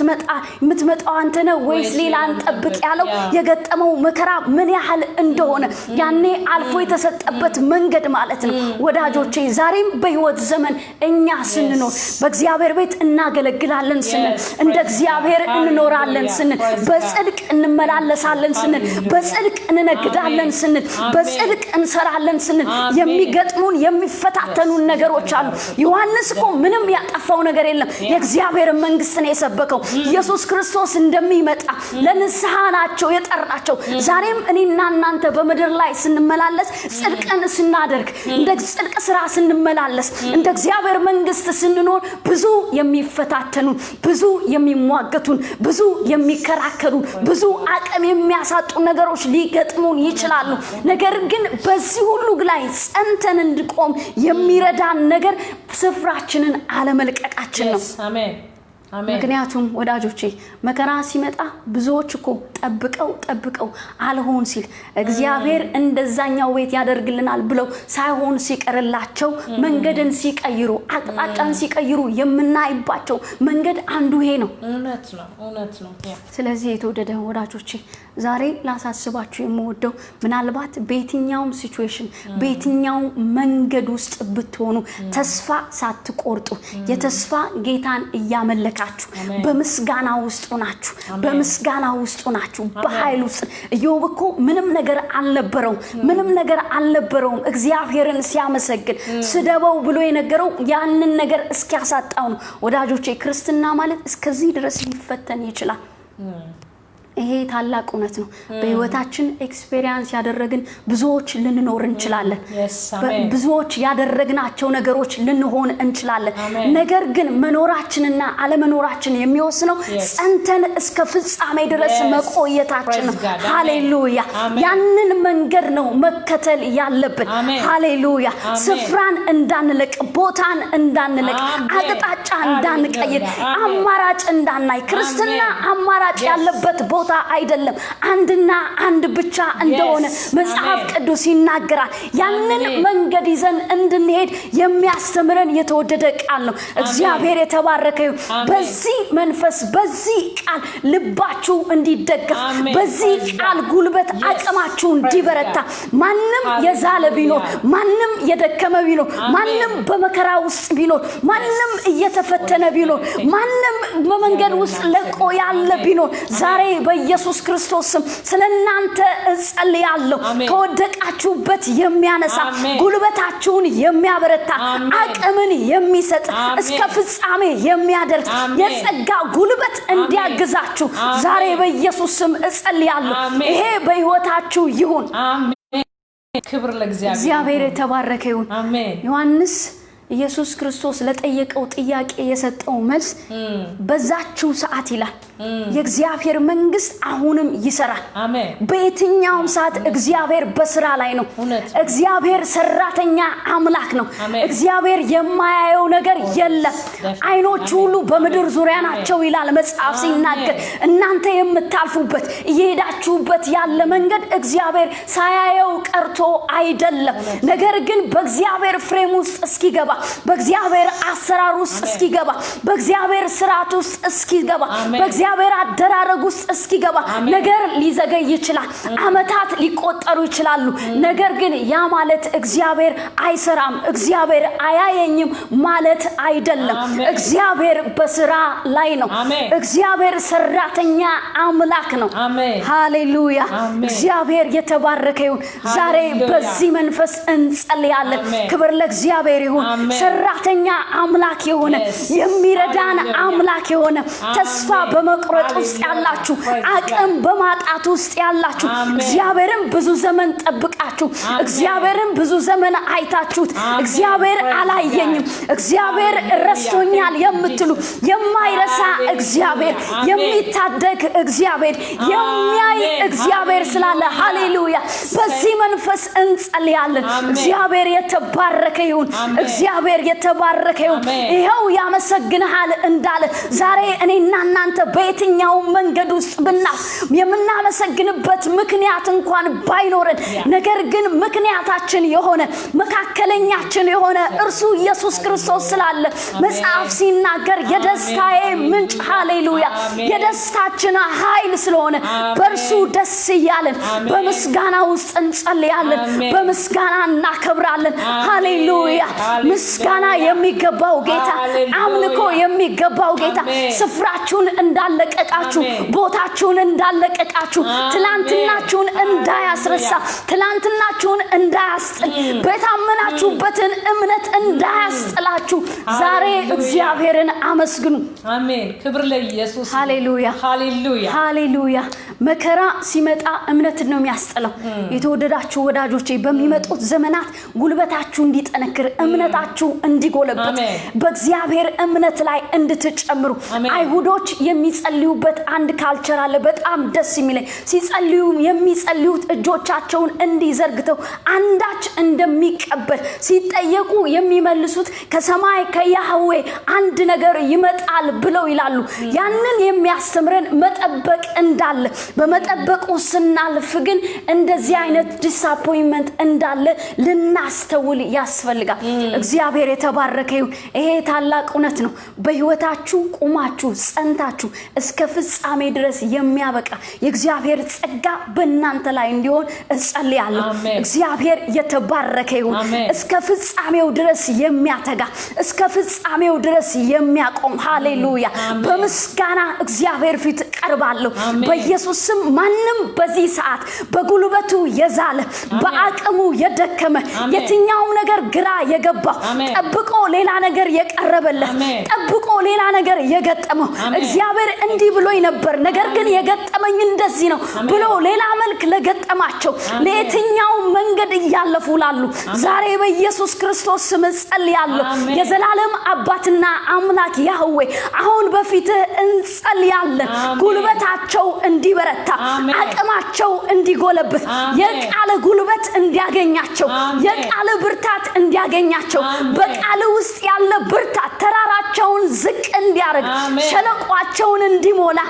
የምትመጣው አንተ ነው ወይስ ሌላ እንጠብቅ ያለው የገጠመው መከራ ምን ያህል እንደሆነ ያኔ አልፎ የተሰጠበት መንገድ ማለት ነው ወዳጆቼ ዛሬም በህይወት ዘመን እኛ ስንኖር በእግዚአብሔር ቤት እናገለግላለን ስንል እንደ እግዚአብሔር እንኖራለን ስንል በጽድቅ እንመላለሳለን ስንል በጽድቅ እንነግዳለን ስንል በጽድቅ እንሰራለን ስንል የሚገጥሙን የሚፈታተኑን ነገሮች አሉ ዮሐንስ ምንም ያጠፋው ነገር የለም የእግዚአብሔር መንግስት ነው የሰበከው ኢየሱስ ክርስቶስ እንደሚመጣ ለንስሐ ናቸው የጠራቸው ዛሬም እኔና እናንተ በመድር ላይ ስንመላለስ ጽድቅን ስናደርግ እንደ ጽድቅ ስራ ስንመላለስ እንደ እግዚአብሔር መንግስት ስንኖር ብዙ የሚፈታተኑ ብዙ የሚሟገቱን ብዙ የሚከራከሩ ብዙ አቅም የሚያሳጡ ነገሮች ሊገጥሙን ይችላሉ ነገር ግን በዚህ ሁሉ ላይ ጸንተን እንድቆም የሚረዳን ነገር ስፍራችንን አለመልቀቃችን ነው አሜን ምክንያቱም ወዳጆቼ መከራ ሲመጣ ብዙዎች እኮ ጠብቀው አልሆን ሲል እግዚአብሔር እንደዛኛው ቤት ያደርግልናል ብለው ሳይሆን ሲቀርላቸው መንገድን ሲቀይሩ አቅጣጫን ሲቀይሩ የምናይባቸው መንገድ አንዱ ይሄ ነው እውነት ነው ስለዚህ የተወደደ ወዳጆቼ ዛሬ ላሳስባችሁ የምወደው ምናልባት በየትኛውም ሲቹዌሽን በየትኛው መንገድ ውስጥ ብትሆኑ ተስፋ ሳትቆርጡ የተስፋ ጌታን እያመለካችሁ በምስጋና በምስጋና ውስጥ ናችሁ በኃይል ውስጥ ኢዮብ እኮ ምንም ነገር አልነበረውም እግዚአብሔርን ሲያመሰግን ስደበው ብሎ የነገረው ያንን ነገር እስኪያሳጣው ነው ወዳጆቼ ክርስትና ማለት እስከዚህ ድረስ ሊፈተን ይችላል ይሄ ታላቅ እውነት ነው በህይወታችን ኤክስፒሪየንስ ያደረግን ብዙዎች ልንኖር እንችላለን ብዙዎች ያደረግናቸው ነገሮች ልንሆን እንችላለን ነገር ግን መኖራችንና አለመኖራችን የሚወስነው ጸንተን እስከ ፍጻሜ ድረስ መቆየታችን ነው ሃሌሉያ ያንን መንገድ ነው መከተል ያለብን ሃሌሉያ ስፍራን እንዳንለቅ ቦታን እንዳንለቅ አቅጣጫ እንዳንቀይር አማራጭ እንዳናይ ክርስትና አማራጭ ያለበት ቦታ አይደለም አንድና አንድ ብቻ እንደሆነ መጽሐፍ ቅዱስ ይናገራል ያንን መንገድ ይዘን እንድንሄድ የሚያስተምረን የተወደደ ቃል ነው እግዚአብሔር የተባረከ ይሁን በዚህ መንፈስ በዚህ ቃል ልባችሁ እንዲደገፍ በዚህ ቃል ጉልበት አቅማችሁ እንዲበረታ ማንንም የዛለ ቢኖር ማንንም የደከመ ቢኖር ማንንም በመከራ ውስጥ ቢኖር ማንንም እየተፈተነ ቢኖር ማንንም በመንገድ ውስጥ ለቆ ያለ ቢኖር ዛሬ በኢየሱስ ክርስቶስ ስም ስለናንተ እጸልያለሁ ከወደቃችሁበት የሚያነሳ ጉልበታችሁን የሚያበረታ አቅምን የሚሰጥ እስከ ፍጻሜ የሚያደርስ የጸጋ ጉልበት እንዲያግዛችሁ ዛሬ በኢየሱስ ስም እጸልያለሁ ይሄ በህይወታችሁ ይሁን አሜን ክብር ለእግዚአብሔር እግዚአብሔር የተባረከ ይሁን አሜን ዮሐንስ ኢየሱስ ክርስቶስ ለጠየቀው ጥያቄ የሰጠው መልስ በዛችው ሰዓት ይላል የእግዚአብሔር መንግስት አሁንም ይሰራል አሜን በየትኛውም ሰዓት እግዚአብሔር በስራ ላይ ነው እግዚአብሔር ሰራተኛ አምላክ ነው እግዚአብሔር የማያየው ነገር የለም አይኖቹ ሁሉ በመድር ዙሪያ ናቸው ይላል መጽሐፍ ሲናገር እናንተ የምታልፉበት እየሄዳችሁበት ያለ መንገድ እግዚአብሔር ሳያየው ቀርቶ አይደለም ነገር ግን በእግዚአብሔር ፍሬም ውስጥ እስኪገባ በእግዚአብሔር አሰራር ውስጥ እስኪገባ በእግዚአብሔር ስርዓት ውስጥ እስኪገባ በእግዚአብሔር አደራረግ ውስጥ እስኪገባ ነገር ሊዘገይ ይችላል አመታት ሊቆጠሩ ይችላሉ ነገር ግን ያ ማለት እግዚአብሔር አይሰራም እግዚአብሔር አያየኝም ማለት አይደለም እግዚአብሔር በስራ ላይ ነው እግዚአብሔር ሰራተኛ አምላክ ነው ሃሌሉያ እግዚአብሔር የተባረከ ይሁን ዛሬ በዚህ መንፈስ እንጸልያለን ክብር ለእግዚአብሔር ይሁን ሰራተኛ አምላክ የሆነ የሚረዳን አምላክ የሆነ ተስፋ በመቁረጥ ውስጥ ያላችሁ አቅም በማጣት ውስጥ ያላችሁ እግዚአብሔርን ብዙ ዘመን ጠብቃችሁ እግዚአብሔርን ብዙ ዘመን አይታችሁት እግዚአብሔር አላየኝም እግዚአብሔር ረስቶኛል የምትሉ የማይረሳ እግዚአብሔር የሚታደግ እግዚአብሔር የሚያይ እግዚአብሔር ስላለ ሃሌሉያ በዚህ መንፈስ እንጸልያለን እግዚአብሔር የተባረከ ይሁን እግዚአብሔር የተባረከ ይሁን ይሄው ያመሰግንሃል እንዳለ ዛሬ እኔና እናንተ በየትኛው መንገድ ውስጥ ብናስ የምናመሰግንበት ምክንያት እንኳን ባይኖርን ነገር ግን ምክንያታችን የሆነ መካከለኛችን የሆነ እርሱ ኢየሱስ ክርስቶስ ስላለ መጽሐፍ ሲናገር የደስታዬ ምንጭ ሃሌሉያ የደስታችን ኃይል ስለሆነ በእርሱ ደስ ይያለን በምስጋና ውስጥ እንጸልያለን በምስጋና እናከብራለን ሃሌሉያ ምስጋና የሚገባው ጌታ አምልኮ የሚገባው ጌታ ስፍራችሁን እንዳለቀቃችሁ ቦታችሁን እንዳለቀቃችሁ ትላንትናችሁን እንዳያስረሳ ትላንትናችሁን እንዳያስጥል በታመናችሁበትን እምነት እንዳያስጥላችሁ ዛሬ እግዚአብሔርን አመስግኑ አሜን ክብር ለኢየሱስ ሃሌሉያ ሃሌሉያ ሃሌሉያ መከራ ሲመጣ እምነት ነው የሚያስጥለው የተወደዳችሁ ወዳጆቼ በሚመጡት ዘመናት ጉልበታችሁ እንዲጠነክር እምነታችሁ እንዲጎለበት በእግዚአብሔር እምነት ላይ እንድትጨምሩ አይሁዶች የሚጸልዩበት አንድ ካልቸር አለ በጣም ደስ የሚለኝ ሲጸልዩ የሚጸልዩት እጆቻቸውን እንዲዘርግተው አንዳች እንደሚቀበል ሲጠየቁ የሚመልሱት ከሰማይ ከያህዌ አንድ ነገር ይመጣል ብለው ይላሉ ያንን የሚያስተምረን መጠበቅ እንዳለ በመጠበቁ ስናልፍ ግን እንደዚህ አይነት ዲስአፖይንትመንት እንዳለ ልናስተውል ያስፈልጋል እግዚአብሔር የተባረከ ይሁን ይሄ ታላቅ እውነት ነው በህይወታችሁ ቁማችሁ ጸንታችሁ እስከ ፍጻሜ ድረስ የሚያበቃ የእግዚአብሔር ጸጋ በእናንተ ላይ እንዲሆን እጸልያለሁ እግዚአብሔር የተባረከ ይሁን እስከ ፍጻሜው ድረስ የሚያተጋ እስከ ፍጻሜው ድረስ የሚያቆም ሃሌሉያ በምስጋና እግዚአብሔር ፊት ቀርባለሁ በኢየሱስ ስም ማንም በዚህ ሰዓት በጉልበቱ የዛለ በአቅሙ የደከመ የትኛው ነገር ግራ የገባው ጠብቆ ሌላ ነገር የቀረበለት ጠብቆ ሌላ ነገር የገጠመው እግዚአብሔር እንዲህ ብሎኝ ነበር ነገር ግን የገጠመኝ እንደዚህ ነው ብሎ ሌላ መልክ ለገጠማቸው ለየትኛው መንገድ ያለፉ ላሉ ዛሬ በኢየሱስ ክርስቶስ ስም ጸልያለሁ የዘላለም አባትና አምላክ ያህዌ አሁን በፊትህ እንጸልያለን ጉልበታቸው እንዲበረታ አቅማቸው እንዲጎለብት የቃል ጉልበት እንዲያገኛቸው የቃል ብርታት እንዲያገኛቸው በቃል ውስጥ ያለ ብርታት ተራራቸውን ዝቅ እንዲያረግ ሸለቋቸውን እንዲሞላ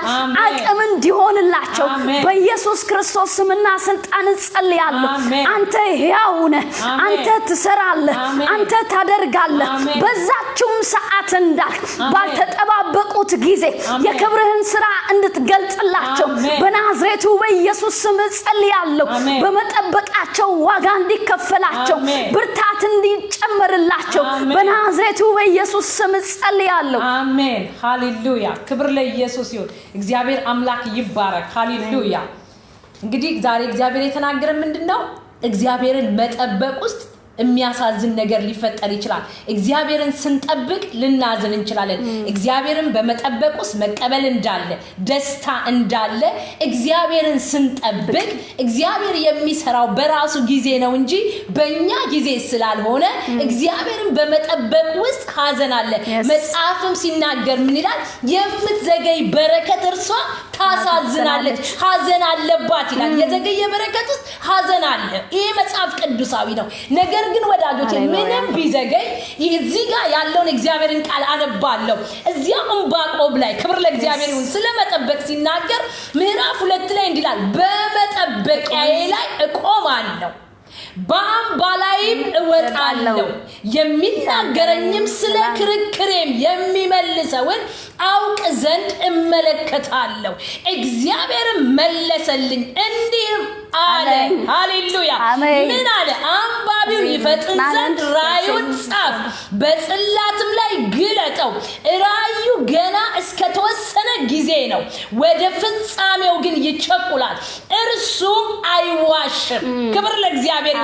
አቅም እንዲሆንላቸው በኢየሱስ ክርስቶስ ስምና ስልጣን ጸልያለሁ አንተ ሕያው ነህ አንተ ትሰራለህ አንተ ታደርጋለህ በዛችም ሰዓት እንዳልክ ባልተጠባበቁት ጊዜ የክብርህን ስራ እንድትገልጽላቸው በናዝሬቱ በኢየሱስ ስም ጸልያለሁ በመጠበቃቸው ዋጋ እንዲከፈላቸው ብርታት እንዲጨመርላቸው በናዝሬቱ በኢየሱስ ስም ጸልያለሁ አሜን ሃሌሉያ ክብር ለኢየሱስ ይሁን እግዚአብሔር አምላክ ይባረክ ሃሌሉያ እንግዲህ ዛሬ እግዚአብሔር የተናገረ ምንድነው እግዚአብሔርን መጠበቅ ውስጥ የሚያሳዝን ነገር ሊፈጠር ይችላል እግዚአብሔርን ስንጠብቅ ልናዝን እንችላለን እግዚአብሔርን በመጠበቁስ መቀበል እንዳለ ደስታ እንዳለ እግዚአብሔርን ስንጠብቅ እግዚአብሔር የሚሰራው በራሱ ጊዜ ነው እንጂ በእኛ ጊዜ ስላልሆነ እግዚአብሔርን በመጠበቅ ውስጥ ሐዘን አለ መጽሐፍም ሲናገር ምን ይላል የምትዘገይ በረከት እርሷ ታሳዝናለች ሐዘን አለባት ይላል የዘገየ በረከት ውስጥ ሐዘን አለ ይሄ መጽሐፍ ቅዱሳዊ ነው ነገር ግን ወዳጆቼ ምንም ቢዘገይ እዚህ ጋር ያለውን እግዚአብሔርን ቃል አነባለሁ እዚያ ዕንባቆም ላይ ክብር ለእግዚአብሔር ይሁን ስለመጠበቅ ሲናገር ምዕራፍ 2 ላይ እንዲላል በመጠበቂያዬ ላይ እቆማለሁ በአምባ ላይም እወጣለሁ የሚናገረኝም ስለ ክርክሬም የሚመልሰውን አውቅ ዘንድ እመለከታለሁ እግዚአብሔር መለሰልኝ እንዲህም አለ ሃሌሉያ ምን አለ አንባቢው ይፈጥን ዘንድ ራእዩን ጻፍ በጽላትም ላይ ግለጠው ራእዩ ገና እስከ ተወሰነ ጊዜ ነው ወደ ፍጻሜው ግን ይቸኩላል እርሱም አይዋሽም ክብር ለእግዚአብሔር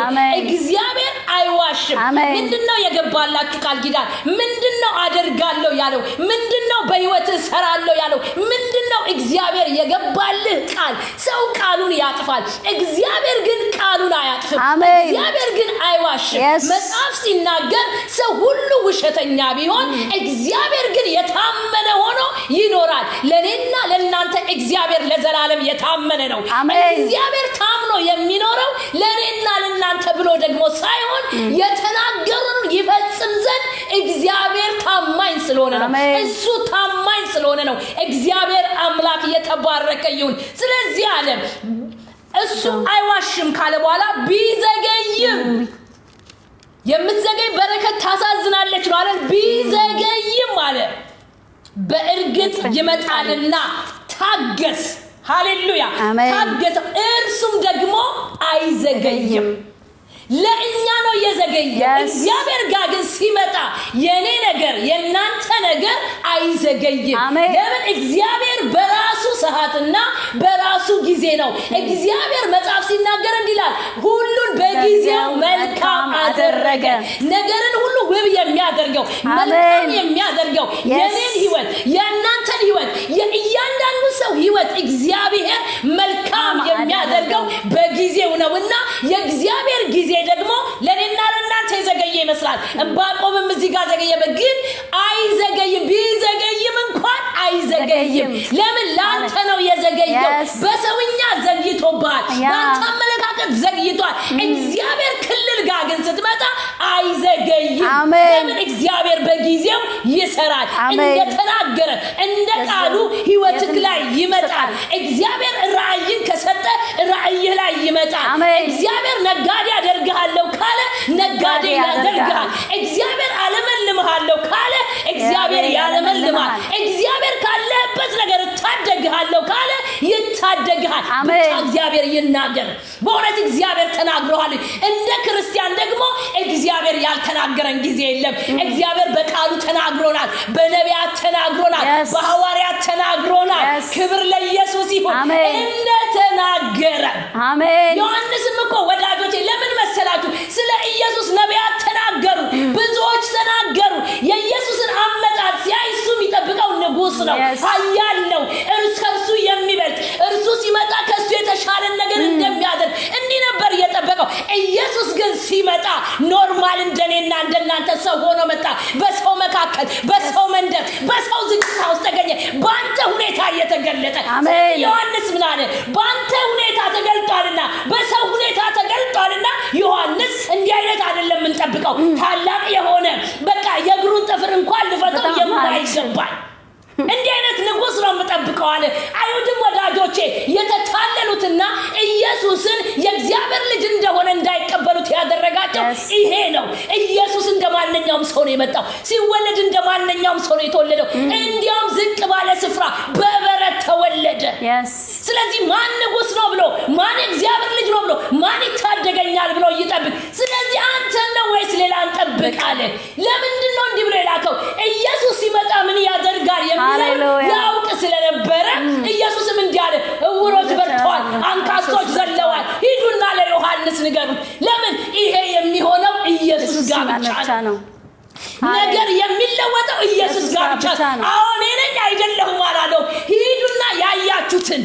እግዚአብሔር አይዋሽም ምንድነው የገባላችሁ ቃል ኪዳን ምንድነው አደርጋለሁ ያለው ምንድነው በህይወት ሰራለሁ ያለው ምንድነው እግዚአብሔር የገባልህ ቃል ሰው ቃሉን ያጥፋል እግዚአብሔር ግን ቃሉን አያጥፍም እግዚአብሔር ግን አይዋሽም መጽሐፍ ሲናገር ሰው ሁሉ ውሸተኛ ቢሆን እግዚአብሔር ግን የታመነ ሆኖ ይኖራል ለኔና ለናንተ እግዚአብሔር ለዘላለም የታመነ ነው እግዚአብሔር ታምኖ የሚኖረው ለኔና ለናንተ ብሎ ደግሞ ሳይሆን የተናገረውን ይፈጽም ዘንድ እግዚአብሔር ታማኝ ስለሆነ ነው እሱ ታማኝ ስለሆነ ነው እግዚአብሔር አምላክ የተባረከ ይሁን ስለዚህ አለ እሱ አይዋሽም ካለ በኋላ ቢዘገይም የምትዘገይ በረከት ታሳዝናለች ነው አይደል ቢዘገይም አለ በእርግጥ ይመጣልና ታገስ ሃሌሉያ ታገስ እርሱም ደግሞ አይዘገይም ለእኛ ነው የዘገየ እግዚአብሔር ጋር ግን ሲመጣ የኔ ነገር የናንተ ነገር አይዘገይም ለምን እግዚአብሔር በራሱ ሰዓትና በራሱ ጊዜ ነው እግዚአብሔር መጽሐፍ ሲናገር እንዲላል ሁሉን በጊዜው መልካም አደረገ ነገርን ሁሉ ውብ የሚያደርገው መልካም የሚያደርገው የኔን ህይወት የናንተን ህይወት የእያንዳንዱ ሰው ህይወት እግዚአብሔር መልካም የሚያደርገው በጊዜው ነውና የእግዚአብሔር ጊዜ ደግሞ ለኔና ለናንተ ይዘገየ ይመስላል ዕንባቆምም እዚህ ጋር ዘገየ ግን አይዘገይም ቢዘገይም እንኳን አይዘገይም ለምን ላንተ ነው የዘገየው በሰውኛ ዘግይቶባል ባንተ አመለካከት ዘግይቷል እግዚአብሔር ክልል ጋር ግን ስትመጣ አይዘገይም ለምን እግዚአብሔር በጊዜው ይሰራል እንደተናገረ እንደ ቃሉ ህይወትክ ላይ ይመጣል እግዚአብሔር ራእይን ከሰጠ ራእይህ ላይ ይመጣል እግዚአብሔር ነጋዴ ያደርጋለው ካለ ነጋዴ ያደርጋል እግዚአብሔር አለመልምሃለው ካለ እግዚአብሔር ያለመልማል እግዚአብሔር ካለበት ነገር ታደግሃለው ካለ ይታደግሃል እግዚአብሔር ይናገር በእውነት እግዚአብሔር ተናግሯል እንደ ክርስቲያን ደግሞ እግዚአብሔር ያልተናገረን ጊዜ የለም እግዚአብሔር በቃሉ ተናግሮናል በነቢያት ተናግሮናል በሐዋርያት ተናግሮናል ክብር ለኢየሱስ ይሁን እንደተናገረ አሜን ዮሐንስም እኮ ወዳጆቼ ለምን መሰላችሁ ስለ ኢየሱስ ነቢያት ተናገሩ ብዙዎች ተናገሩ የኢየሱስን አመጣጥ ሲያይሱ የሚጠብቀው ንጉስ ነው ኃያል ነው እርሱ የሚበልጥ እርሱ ሲመጣ ከሱ የተሻለ ነገር እንደሚያደርግ እንዲህ ነበር የጠበቀው ኢየሱስ ግን ሲመጣ ኖርማል እንደኔና እንደናንተ ሰው ሆኖ መጣ በሰው መካከል በሰው መንደር በሰው ዝግታ ውስጥ ተገኘ ባንተ ሁኔታ እየተገለጠ ዮሐንስ ምን አለ ባንተ ሁኔታ ተገልጧልና በሰው ሁኔታ ተገልጧልና ዮሐንስ እንዲህ አይነት አይደለም እንጠብቀው ታላቅ የሆነ በቃ የእግሩን ጥፍር እንኳን ልፈተው የማይገባል እንዲህ አይነት ንጉስ ነው የምጠብቀው አለ አይሁድም ወዳጆቼ የተታለሉትና ኢየሱስን የእግዚአብሔር ልጅ እንደሆነ እንዳይቀበሉት ያደረጋቸው ይሄ ነው ኢየሱስ እንደማንኛውም ሰው ነው የመጣው ሲወለድ እንደማንኛውም ሰው ነው የተወለደው እንዲያውም ዝቅ ባለ ስፍራ በበረት ተወለደ ስለዚህ ማን ንጉስ ነው ብሎ ማን እግዚአብሔር ልጅ ነው ብሎ ማን ይታደገኛል ብሎ ይጠብቅ ስለዚህ አንተ ነው ወይስ ሌላ እንጠብቅ አለ ለምንድን ነው እንዲህ ብሎ የላከው ኢየሱስ ሲመጣ ምን ያደርጋል ያውቅ ስለነበረ ኢየሱስም እንዲህ አለ እውሮች በርተዋል አንካሶች ዘለዋል ሂዱና ለዮሐንስ ንገሩት ለምን ይሄ የሚሆነው ጋር ብቻ ነው ነገር የሚለወጠው ኢየሱስ ጋር ብቻ ነው አሁን እኔ አይደለሁም አላለው ሂዱና ያያችሁትን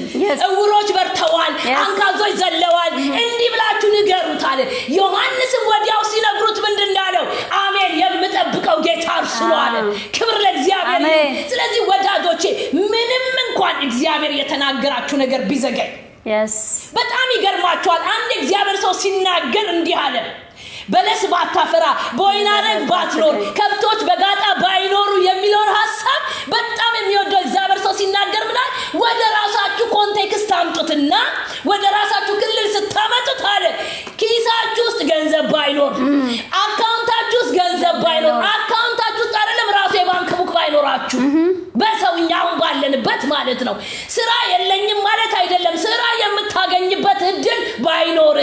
እውሮች በርተዋል አንካዞች ዘለዋል እንዲህ ብላችሁ ንገሩት አለ ዮሐንስም ወዲያው ሲነግሩት ምንድነው አሜን የምጠብቀው ጌታ እርሱ ነው አለ ክብር ለእግዚአብሔር ስለዚህ ወዳጆቼ ምንም እንኳን እግዚአብሔር የተናገራችሁ ነገር ቢዘገይ በጣም ይገርማችኋል አንድ እግዚአብሔር ሰው ሲናገር እንዲህ አለ በለስ ባታፈራ በወይናረግ ባትኖር ከብቶች በጋጣ ባይኖሩ የሚለው ሐሳብ በጣም የሚወደው እግዚአብሔር ሰው ሲናገር ምናል ወደ ራሳችሁ ኮንቴክስት አምጡትና ወደ ራሳችሁ ክልል ስታመጡት አለ ኪሳችሁ ውስጥ ገንዘብ ባይኖር አካውንታችሁ ውስጥ ገንዘብ ባይኖር አካውንታችሁ ውስጥ አይደለም ራሱ የባንክ ቡክ ባይኖራችሁ በሰውኛው ባለንበት ማለት ነው ስራ የለኝም ማለት አይደለም ስራ የምታገኝበት እድል ባይኖር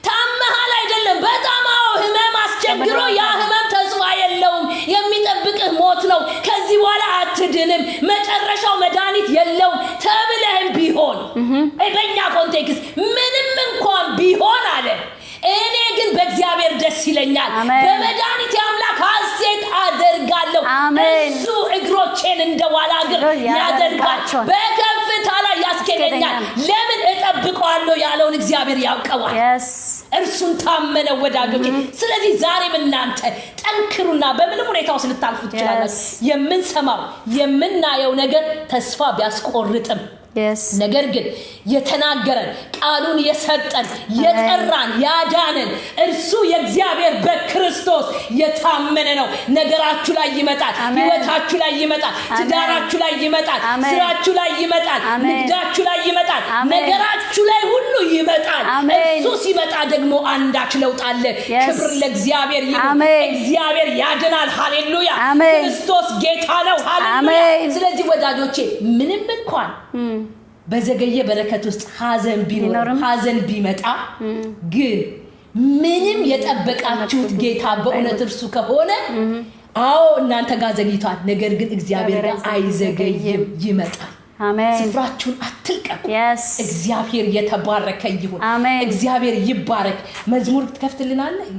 ታመሃል አይደለም በጣም ህመም አስቸግሮ ያ ህመም ተስፋ የለውም የሚጠብቅህ ሞት ነው ከዚህ በኋላ አትድንም መጨረሻው መድኃኒት የለውም ተብለህም ቢሆን በእኛ ኮንቴክስት ምንም እንኳን ቢሆን አለ እኔ ግን በእግዚአብሔር ደስ ይለኛል በመድኃኒት አምላክ ሐሴት አደርጋለሁ እሱ እግሮቼን እንደዋላ እግር ያደርጋል በከፍታ ላይ ያስኬደኛል ለምን እጠብቀዋለሁ ያለውን እግዚአብሔር ያውቀዋል እርሱን ታመነ ወዳጆቼ ስለዚህ ዛሬም እናንተ ጠንክሩና በምንም ሁኔታ ውስጥ ልታልፉ ትችላላችሁ የምንሰማው የምናየው ነገር ተስፋ ቢያስቆርጥም ነገር ግን የተናገረን ቃሉን የሰጠን የጠራን ያዳነን እርሱ የእግዚአብሔር በክርስቶስ የታመነ ነው ነገራችሁ ላይ ይመጣል ህይወታችሁ ላይ ይመጣል ትዳራችሁ ላይ ይመጣል ስራችሁ ላይ ይመጣል ንግዳችሁ ላይ ይመጣል ነገራችሁ ላይ ሁሉ ይመጣል እሱ ሲመጣ ደግሞ አንዳች ለውጥ አለ ክብር ለእግዚአብሔር ይሁን እግዚአብሔር ያድናል ሃሌሉያ ክርስቶስ ጌታ ነው ሃሌሉያ ስለዚህ ወዳጆቼ ምንም እንኳን በዘገየ በረከት ውስጥ ሐዘን ቢኖር ሐዘን ቢመጣ ግን ምንም የጠበቃችሁት ጌታ በእውነት እርሱ ከሆነ አዎ እናንተ ጋር ዘግይቷል ነገር ግን እግዚአብሔር አይዘገይም ይመጣል አሜን ስፍራችሁን አትልቀቁ እግዚአብሔር የተባረከ ይሁን እግዚአብሔር ይባረክ መዝሙር ትከፍትልናለህ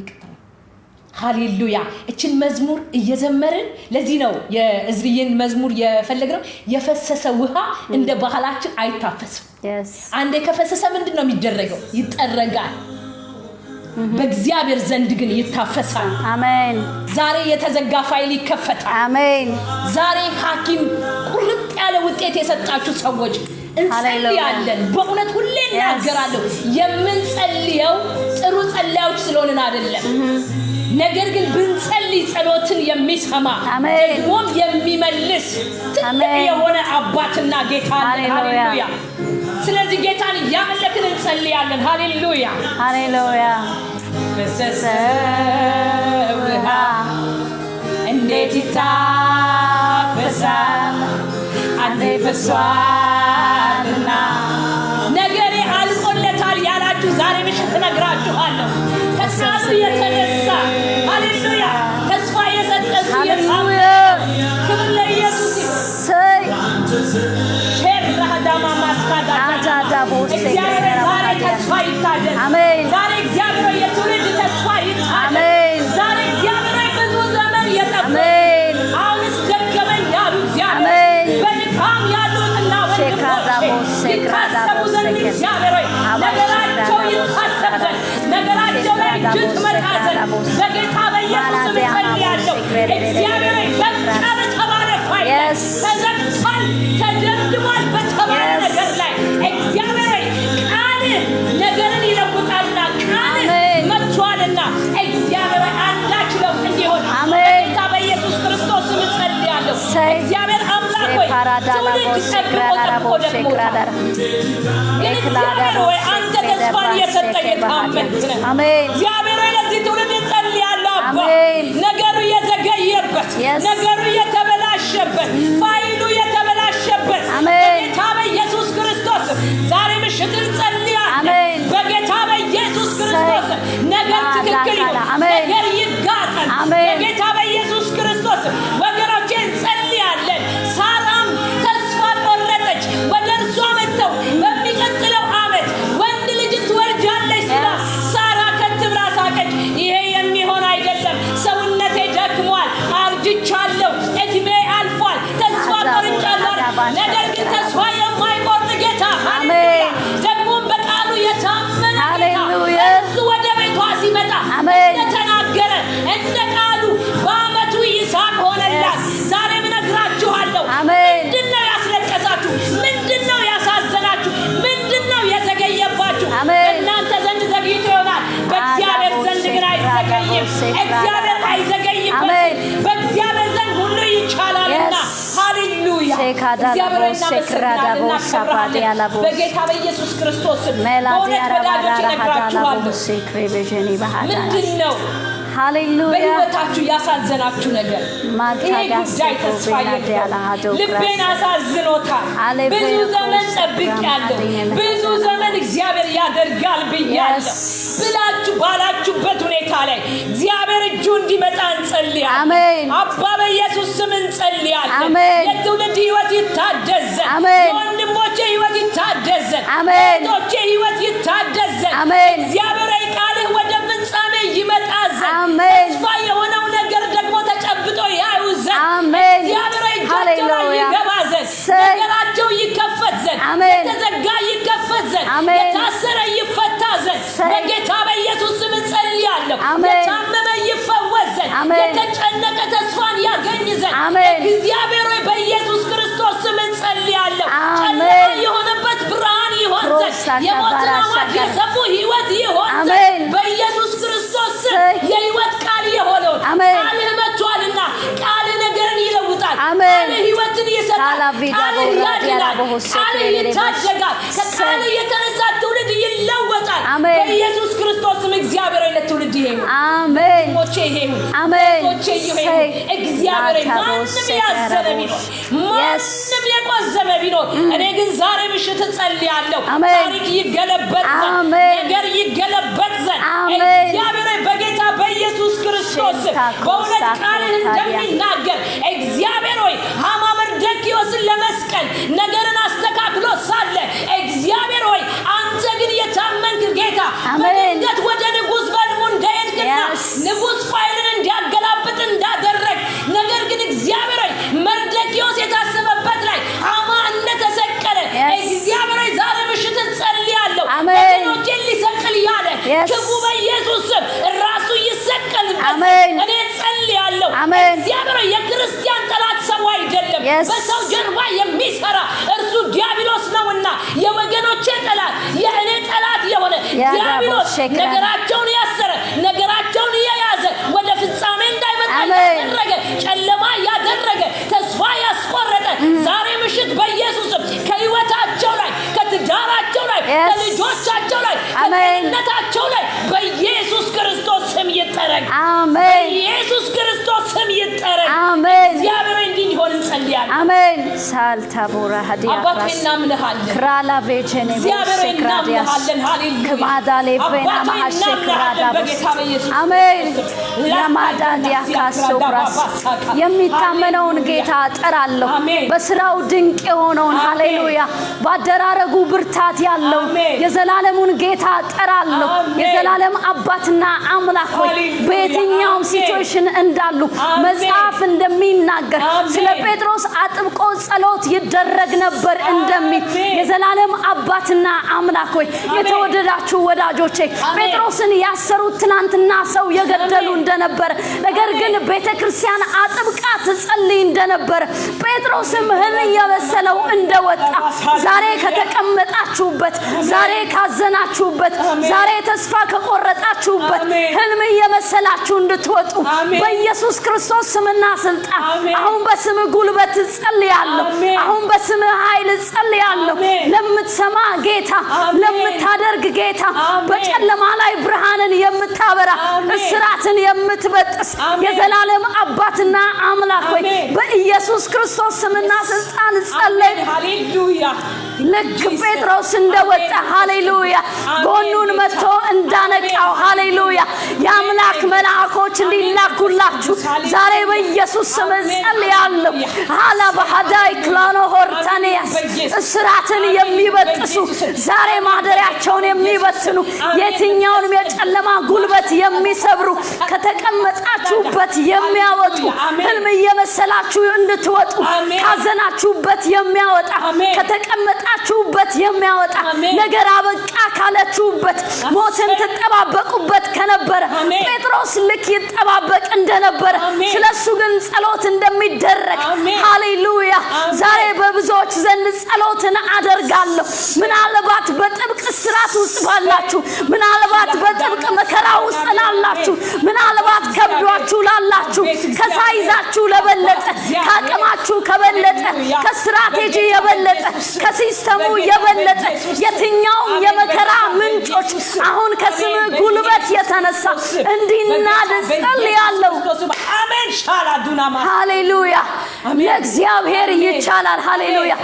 ሃሌሉያ እችን መዝሙር እየዘመርን ለዚህ ነው የእዝሪየን መዝሙር የፈለግነው የፈሰሰ ውሃ እንደ ባህላችን አይታፈስም አንዴ ከፈሰሰ ምንድነው የሚደረገው ይጠረጋል በእግዚአብሔር ዘንድ ግን ይታፈሳል አሜን ዛሬ የተዘጋ ፋይል ይከፈታል አሜን ዛሬ ሐኪም ቁርጥ ያለ ውጤት የሰጣችሁ ሰዎች እንጸልያለን በእውነት ሁሌ እናገራለሁ የምንጸልየው ጥሩ ጸላዮች ስለሆነን አይደለም ነገር ግን ብንጸልይ ጸሎትን የሚሰማ ደግሞም የሚመልስ ትልቅ የሆነ አባትና ጌታ ሃሌሉያ ስለዚህ ጌታን ያመለክን እንጸልያለን ሃሌሉያ ሃሌሉያ ፈሰሰ ውሃ እንዴት ይታፈሳል አንዴ ፈሷልና ነገሬ አልቆለታል ያላችሁ ዛሬ ምሽት ነግራችኋለሁ ከሳሱ የተነሳ ሃሌሉያ ተስፋ የሰጠሱ የታመነ ክብር ለኢየሱስ ሸራዳማ ማስካዳ እግዚአብሔር ዛሬ ተስፋ ይታደል ዛሬ እግዚአብሔር የትውልድ ተስፋ ይታደል ዛሬ እግዚአብሔር ብዙ ዘመን የጠበቁ አሁንስ ደገመኝ ያሉ እግዚአብሔር በድካም ያሉትና ወንድሞቼ ይታሰቡ ዘንድ እግዚአብሔር ነገራቸው ይታሰብ ዘንድ ነገራቸው ላይ እጅት መታዘን በጌታ በኢየሱስ ጸልያለሁ እግዚአብሔር በቃ በተባለ ፋይል ተዘግቷል ተደምድሟል በተባለ ነገር ላይ እግዚአብሔር ቃል ነገርን ይለውጣልና ቃል መጥቷልና እግዚአብሔር አንዳች ለውጥ እንዲሆን በጌታ በኢየሱስ ክርስቶስ ጸልያለሁ እግዚአብሔር አምላክ ሆይ ትውልድ ጠብቆ ደክሞታል ግን እግዚአብሔር ሆይ አንተ ተስፋን የሰጠ የታመንክ ነህ እግዚአብሔር ሆይ ለዚህ ትውልድ ጸልያለሁ አባ ነገሩ የዘገየበት ነገሩ የተበላሸበት ፋይሉ የተበላሸበት በጌታ በኢየሱስ ክርስቶስ ዛሬ ምሽት ጸልያለሁ በጌታ በኢየሱስ ክርስቶስ ነገር ትክክል ይሁን ነገር ይጋጠም በጌታ በኢየሱስ ክርስቶስ ወገኖቼ ጸልያለን ሳራም ተስፋ ቆረጠች ወደ እርሷ መጥተው በሚቀጥለው ዓመት ወንድ ልጅ ትወልጃለሽ ሲላ ሳራ ከትብራ ሳቀች ይሄ የሚሆን ነገር ግን ተስፋ የማይቆርጥ ጌታ ሃሌሉያ ደግሞ በቃሉ የታመነ ሃሌሉያ እሱ ወደ ቤቷ ሲመጣ እንደተናገረ እንደ ቃሉ በአመቱ ይስሐቅ ሆነላት ዛሬ ምነግራችኋለሁ ምንድነው ያስለቀሳችሁ ምንድነው ያሳዘናችሁ ምንድነው የዘገየባችሁ እናንተ ዘንድ ዘግይቶ ይሆናል በእግዚአብሔር ዘንድ ግን አይዘገይም እግዚአብሔር አይዘገይም በእግዚአብሔር ዘንድ ሁሉ ይቻላልና ሃሌሉያ እግዚአብሔር እናመሰግናለን በጌታ በኢየሱስ ክርስቶስ ምንድነው ሃሌሉያ በህይወታችሁ ያሳዘናችሁ ነገር ይሄ ጉዳይ ተስፋ የለውም ልቤን አሳዝኖታል ብዙ ዘመን ጠብቄያለሁ ብዙ ዘመን እግዚአብሔር ያደርጋል ብያለሁ ብላችሁ ባላችሁበት ሁኔታ ላይ እግዚአብሔር እጁ እንዲመጣ እንጸልያለን አሜን አባ በኢየሱስ ስም እንጸልያለን የትውልድ ህይወት ይታደስ የወንድሞቼ ህይወት ይታደስ እህቶቼ ህይወት ይታደስ እግዚአብሔር ቃልህ ወደ ፍጻሜ ይመጣ ዘንድ ተስፋ የሆነው ነገር ደግሞ ተጨብጦ ያዩ ዘንድ እግዚአብሔር እጃቸው ላይ ይገባ ዘንድ ነገራቸው ይከፈት ዘንድ የተዘጋ ይከፈት ዘንድ የታሰረ ይፈታ ዘንድ በጌታ በኢየሱስ ስም እንጸልያለሁ የታመመ ይፈወስ ዘንድ የተጨነቀ ተስፋን ያገኝ ዘንድ እግዚአብሔር በኢየሱስ ክርስቶስ ስም እንጸልያለሁ ጨለማ የሆነበት ብርሃን ይሆን ዘንድ የሞትን አዋጅ የሰሙ ህይወት ይሆን ዘንድ በኢየሱስ ክርስቶስ ስም የህይወት ቃል የሆነው ቃልህ መጥቷልና ቃልህ ነገርን ይለውጣል ቃልህ ህይወትን ይሰጣል ቃልህ ያድናል ቃልህ ይታደጋል ከቃልህ የተነሳ ትውልድ ይለወጣል በኢየሱስ ክርስቶስ ስም እግዚአብሔር ለትውልድ ይሄ አሜን ሞቼ ይሄ አሜን ሞቼ ይሄ እግዚአብሔር ማንም ያዘነ ቢኖር ማንም የቆዘመ ቢኖር እኔ ግን ዛሬ ምሽት ጸልያለሁ ታሪክ ይገለበጥ ዘንድ ነገር ይገለበጥ ዘንድ እግዚአብሔር በጌታ በኢየሱስ ክርስቶስ በእውነት ቃልህ እንደሚናገር እግዚአብሔር ሆይ ሃማ መርዶክዮስን ለመስቀል ነገርን አስተካክሎ ሳለ እግዚአብሔር ሆይ አንተ ግን የታመንክ ጌታ በድንገት ወደ ንጉሥ በልሙ እንደሄድክና ንጉሥ ፋይልን እንዲያገላብጥ እንዳደረግ ነገር ግን እግዚአብሔር ሆይ መርዶክዮስ የታሰበበት ላይ ሃማ እንደተሰቀለ እግዚአብሔር ሆይ ዛሬ ምሽት ጸልያለሁ ወገኖቼን ሊሰቅል ያለ ክፉ በኢየሱስ ስም ራሱ ይሰቀልበት እኔ ጸልያለሁ እግዚአብሔር ሆይ የክርስቲያን ጠላት ሰው አይደለም በሰው ጀርባ የሚሰራ እርሱ ዲያብሎስ ነውና የወገኖቼ ጠላት የእኔ ጠላት የሆነ ዲያብሎስ ነገራቸውን ያሰረ ነገራቸውን የያዘ ወደ ፍጻሜ እንዳይመጣ ያደረገ ጨለማ ያደረገ ተስፋ ያስቆረጠ ዛሬ ምሽት በኢየሱስ ስም ከህይወታቸው ላይ ከትዳራቸው ላይ ከልጆቻቸው ላይ ከጤንነታቸው ላይ በኢየሱስ ክርስቶስ ስም ይጠረግ አሜን በኢየሱስ ክርስቶስ ስም ይጠረግ አሜን እግዚአብሔር እንዲሆን እንጸልያለን አሜን ሳልታቦራ ሀዲያ አባቴና ምንሃለን ክራላ ቬቸኔ በሰክራዲያስ ከማዳሌ በና ማሐሸክራዳ አሜን ለማዳዲያ ካሶብራስ የሚታመነውን ጌታ ጠራለሁ በስራው ድንቅ የሆነውን ሃሌሉያ ባደራረጉ ብርታት ያለው የዘላለሙን ጌታ ጠራለሁ የዘላለም አባትና አምላክ ሆይ በየትኛው ሲቹዌሽን እንዳሉ መጽሐፍ እንደሚናገር ስለ ጴጥሮስ አጥብቆ ጸሎት ይደረግ ነበር እንደሚል የዘላለም አባትና አምላክ ሆይ የተወደዳችሁ ወዳጆቼ ጴጥሮስን ያሰሩት ትናንትና ሰው የገደሉ እንደነበር ነገር ግን ቤተክርስቲያን አጥብቃ ትጸልይ እንደነበር ጴጥሮስም ህልም የበሰለው እንደወጣ ዛሬ ከተቀመጣችሁበት ዛሬ ካዘናችሁበት ዛሬ ተስፋ ከቆረጣችሁበት ህልም የመሰላችሁ እንድትወጡ በኢየሱስ ክርስቶስ ስምና ስልጣን አሁን በስም ጉልበት ጸልያለሁ አሁን በስም ኃይል ጸልያለሁ ለምትሰማ ጌታ ለምታደርግ ጌታ በጨለማ ላይ ብርሃንን የምታበራ እስራትን የምትበጥስ የዘላለም አባትና አምላክ ሆይ በኢየሱስ ክርስቶስ ስምና ስልጣን ጸልይ ሃሌሉያ ልክ ጴጥሮስ እንደወጣ ሃሌሉያ ጎኑን መጥቶ እንዳነቃው ሃሌሉያ የአምላክ መልአኮች እንዲላኩላችሁ ዛሬ በኢየሱስ ስም ጸልያለሁ ሃላ በሃዳይ ክላኖ ሆርታኒያስ እስራትን የሚበጥሱ ዛሬ ማደሪያቸውን የሚበትኑ የትኛውንም የጨለማ ጉልበት የሚሰብሩ ከተቀመጣችሁበት የሚያወጡ ህልም እየመሰላችሁ እንድትወጡ ካዘናችሁበት የሚያወጣ ከተቀመጣችሁበት የሚያወጣ ነገር አበቃ ካላችሁበት ሞትን ተጠባበቁበት ከነበረ ጴጥሮስ ልክ ይጠባበቅ እንደነበረ ስለሱ ግን ጸሎት እንደሚደረግ ሃሌሉያ ዛሬ በብዙዎች ዘንድ ጸሎትን አደርጋለሁ ምናልባት በጥብቅ እስራት ውስጥ ባላችሁ ምናልባት በጥብቅ መከራ ውስጥ ላላችሁ ምናልባት ከብዷችሁ ላላችሁ ከሳይዛችሁ ለበለጠ ከአቅማችሁ ከበለጠ ከስትራቴጂ የበለጠ ከሲስተሙ የበለጠ የትኛውም የመከራ ምንጮች አሁን ከስም ጉልበት የተነሳ እንዲናድድ ጸልያለሁ አሜን ሻላዱናማ ሃሌሉያ ለእግዚአብሔር ይቻላል ሃሌሉያ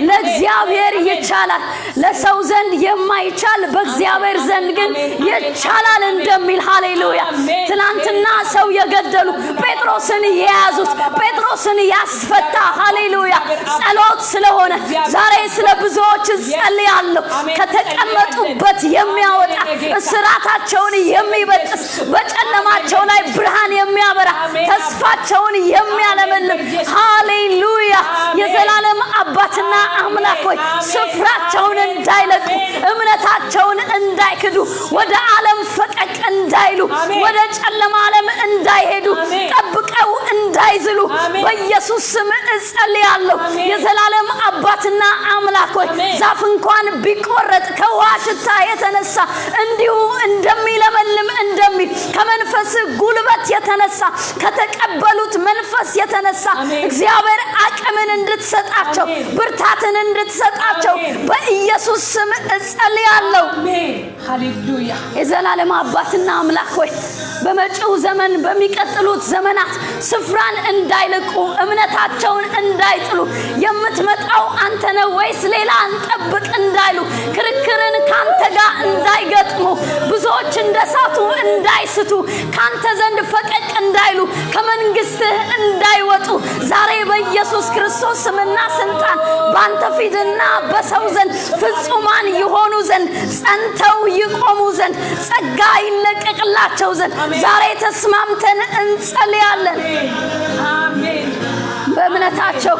ለእግዚአብሔር ይቻላል ለሰው ዘንድ የማይቻል በእግዚአብሔር ዘንድ ግን ይቻላል እንደሚል ሃሌሉያ ትናንትና ሰው የገደሉ ጴጥሮስን የያዙት ጴጥሮስን ያስፈታ ሃሌሉያ ጸሎት ስለሆነ ዛሬ ስለ ብዙዎች ጸልያለሁ ከተቀመጡበት የሚያወጣ እስራታቸውን የሚበጥስ በጨለማቸው ላይ ብርሃን የሚያበራ ተስፋቸውን የሚያለመልም ሃሌሉያ የዘላለም አባትና አምላክ ሆይ ስፍራቸውን እንዳይለቁ እምነታቸውን እንዳይክዱ ወደ ዓለም ፈቀቅ እንዳይሉ ወደ ጨለማ ዓለም እንዳይሄዱ ጠብቀው እንዳይዝሉ በኢየሱስ ስም እጸልያለሁ የዘላለም አባትና አምላክ ሆይ ዛፍ እንኳን ቢቆረጥ ከዋሽታ የተነሳ እንዲሁ እንደሚለመልም እንደሚል ከመንፈስ ጉልበት የተነሳ ከተቀበሉት መንፈስ የተነሳ እግዚአብሔር አቅምን እንድትሰጣቸው ብርታትን እንድትሰጣቸው በኢየሱስ ስም እጸልያለሁ ሃሌሉያ የዘላለም አባትና አምላክ ሆይ በመጪው ዘመን በሚቀጥሉት ዘመናት ስፍራን እንዳይለቁ እምነታቸውን እንዳይጥሉ የምትመጣው አንተ ነህ ወይስ ሌላ እንጠብቅ እንዳይሉ ክርክርን ካንተ ጋር እንዳይገጥሙ ብዙዎች እንደሳቱ እንዳይስቱ ካንተ ዘንድ ፈቀቅ እንዳይሉ ከመንግስትህ እንዳይወጡ ዛሬ በኢየሱስ ክርስቶስ ስምና ስልጣን ባንተ ፊትና በሰው ዘንድ ፍጹማን ይሆኑ ዘንድ ጸንተው ይቆሙ ዘንድ ጸጋ ይለቀቅላቸው ዘንድ ዛሬ ተስማምተን እንጸልያለን አሜን በእምነታቸው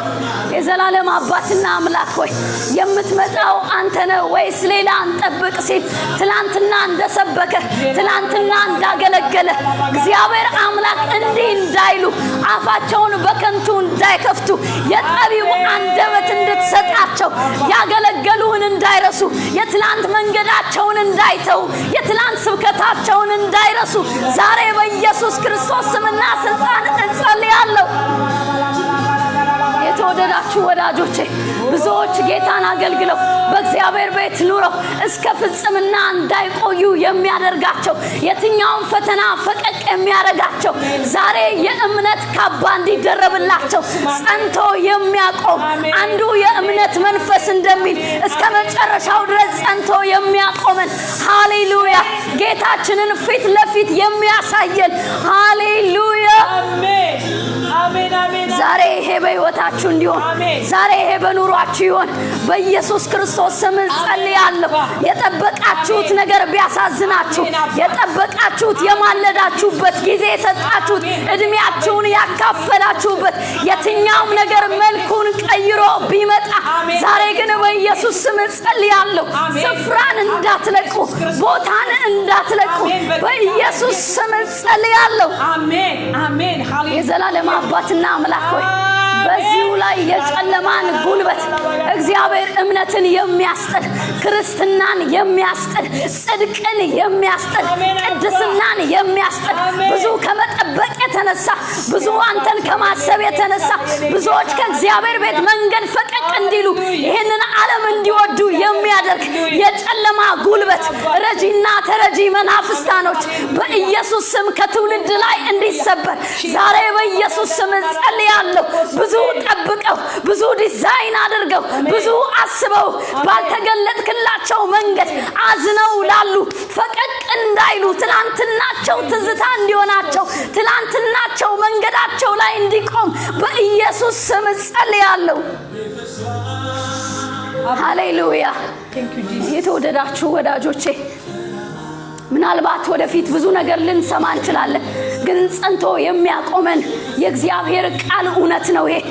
የዘላለም አባትና አምላክ ሆይ የምትመጣው አንተ ነህ ወይስ ሌላ እንጠብቅ ሲል ትላንትና እንደሰበከ ትላንትና እንዳገለገለ እግዚአብሔር አምላክ እንዲህ እንዳይሉ አፋቸውን በከንቱ እንዳይከፍቱ የጠቢው አንደበት እንድትሰጣቸው ያገለገሉህን እንዳይረሱ የትላንት መንገዳቸውን እንዳይተው የትላንት ስብከታቸውን እንዳይረሱ ዛሬ በኢየሱስ ክርስቶስ ስምና ስልጣን እጸልያለሁ የተወደዳችሁ ወዳጆቼ ብዙዎች ጌታን አገልግለው በእግዚአብሔር ቤት ኑረው እስከ ፍጽምና እንዳይቆዩ የሚያደርጋቸው የትኛውም ፈተና ፈቀቅ የሚያረጋቸው ዛሬ የእምነት ካባ እንዲደረብላቸው ጸንቶ የሚያቆም አንዱ የእምነት መንፈስ እንደሚል እስከ መጨረሻው ድረስ ጸንቶ የሚያቆመን ሃሌሉያ ጌታችንን ፊት ለፊት የሚያሳየን ሃሌሉያ አሜን አሜን አሜን ዛሬ ይሄ በሕይወታችሁ እንዲሆን ዛሬ ይሄ በኑሯችሁ ይሆን በኢየሱስ ክርስቶስ ስም ጸልያለሁ የጠበቃችሁት ነገር ቢያሳዝናችሁ የጠበቃችሁት የማለዳችሁበት ጊዜ የሰጣችሁት እድሜያችሁን ያካፈላችሁበት የትኛውም ነገር መልኩን ቀይሮ ቢመጣ ዛሬ ግን በኢየሱስ ስም ጸልያለሁ ስፍራን እንዳትለቁ ቦታን እንዳትለቁ በኢየሱስ ስም ጸልያለሁ አሜን አሜን ሃሌሉያ የዘላለም አባትና አምላክ ሆይ በዚሁ ላይ የጨለማን ጉልበት እግዚአብሔር እምነትን የሚያስጥል ክርስትናን የሚያስጥል ጽድቅን የሚያስጥል ቅድስናን የሚያስጥል ብዙ ከመጠበቅ የተነሳ ብዙ አንተን ከማሰብ የተነሳ ብዙዎች ከእግዚአብሔር ቤት መንገድ ፈቀቅ እንዲሉ ይህንን ዓለም እንዲወዱ የሚያደርግ የጨለማ ጉልበት ረጂና ተረጂ መናፍስታኖች በኢየሱስ ስም ከትውልድ ላይ እንዲሰበር ዛሬ በኢየሱስ ስም ጸልያለሁ ብዙ ጠብቀው ብዙ ዲዛይን አድርገው ብዙ አስበው ባልተገለጥክላቸው መንገድ አዝነው ላሉ ፈቀቅ እንዳይሉ ትላንትናቸው ትዝታ እንዲሆናቸው ትላንትናቸው መንገዳቸው ላይ እንዲቆም በኢየሱስ ስም ጸልያለሁ ሃሌሉያ Thank you Jesus የተወደዳችሁ ወዳጆቼ ምናልባት ወደፊት ብዙ ነገር ልንሰማ እንችላለን ግን ጸንቶ የሚያቆመን የእግዚአብሔር ቃል እውነት ነው ይሄ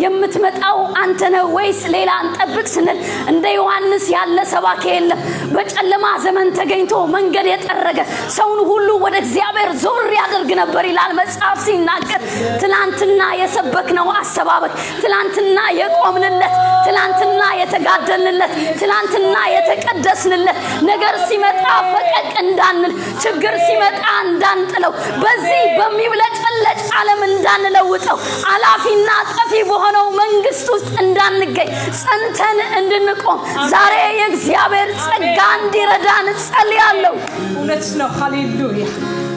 የምትመጣው አንተ ነህ ወይስ ሌላ አንጠብቅ ስንል እንደ ዮሐንስ ያለ ሰባኪ የለም በጨለማ ዘመን ተገኝቶ መንገድ የጠረገ ሰውን ሁሉ ወደ እግዚአብሔር ዞር ያደርግ ነበር ይላል መጽሐፍ ሲናገር ትላንትና የሰበክነው አሰባበክ ትላንትና የቆምንለት ትላንትና የተጋደልንለት ትላንትና የተቀደስንለት ነገር ሲመጣ ፈቀቅ እንዳንል ችግር ሲመጣ እንዳንጥለው በዚህ በሚብለጨለጭ ዓለም እንዳንለውጠው አላፊና ጠፊ በሆነው መንግስት ውስጥ እንዳንገኝ ጸንተን እንድንቆም ዛሬ የእግዚአብሔር ጸጋ እንዲረዳን ጸልያለሁ እውነት ነው ሃሌሉያ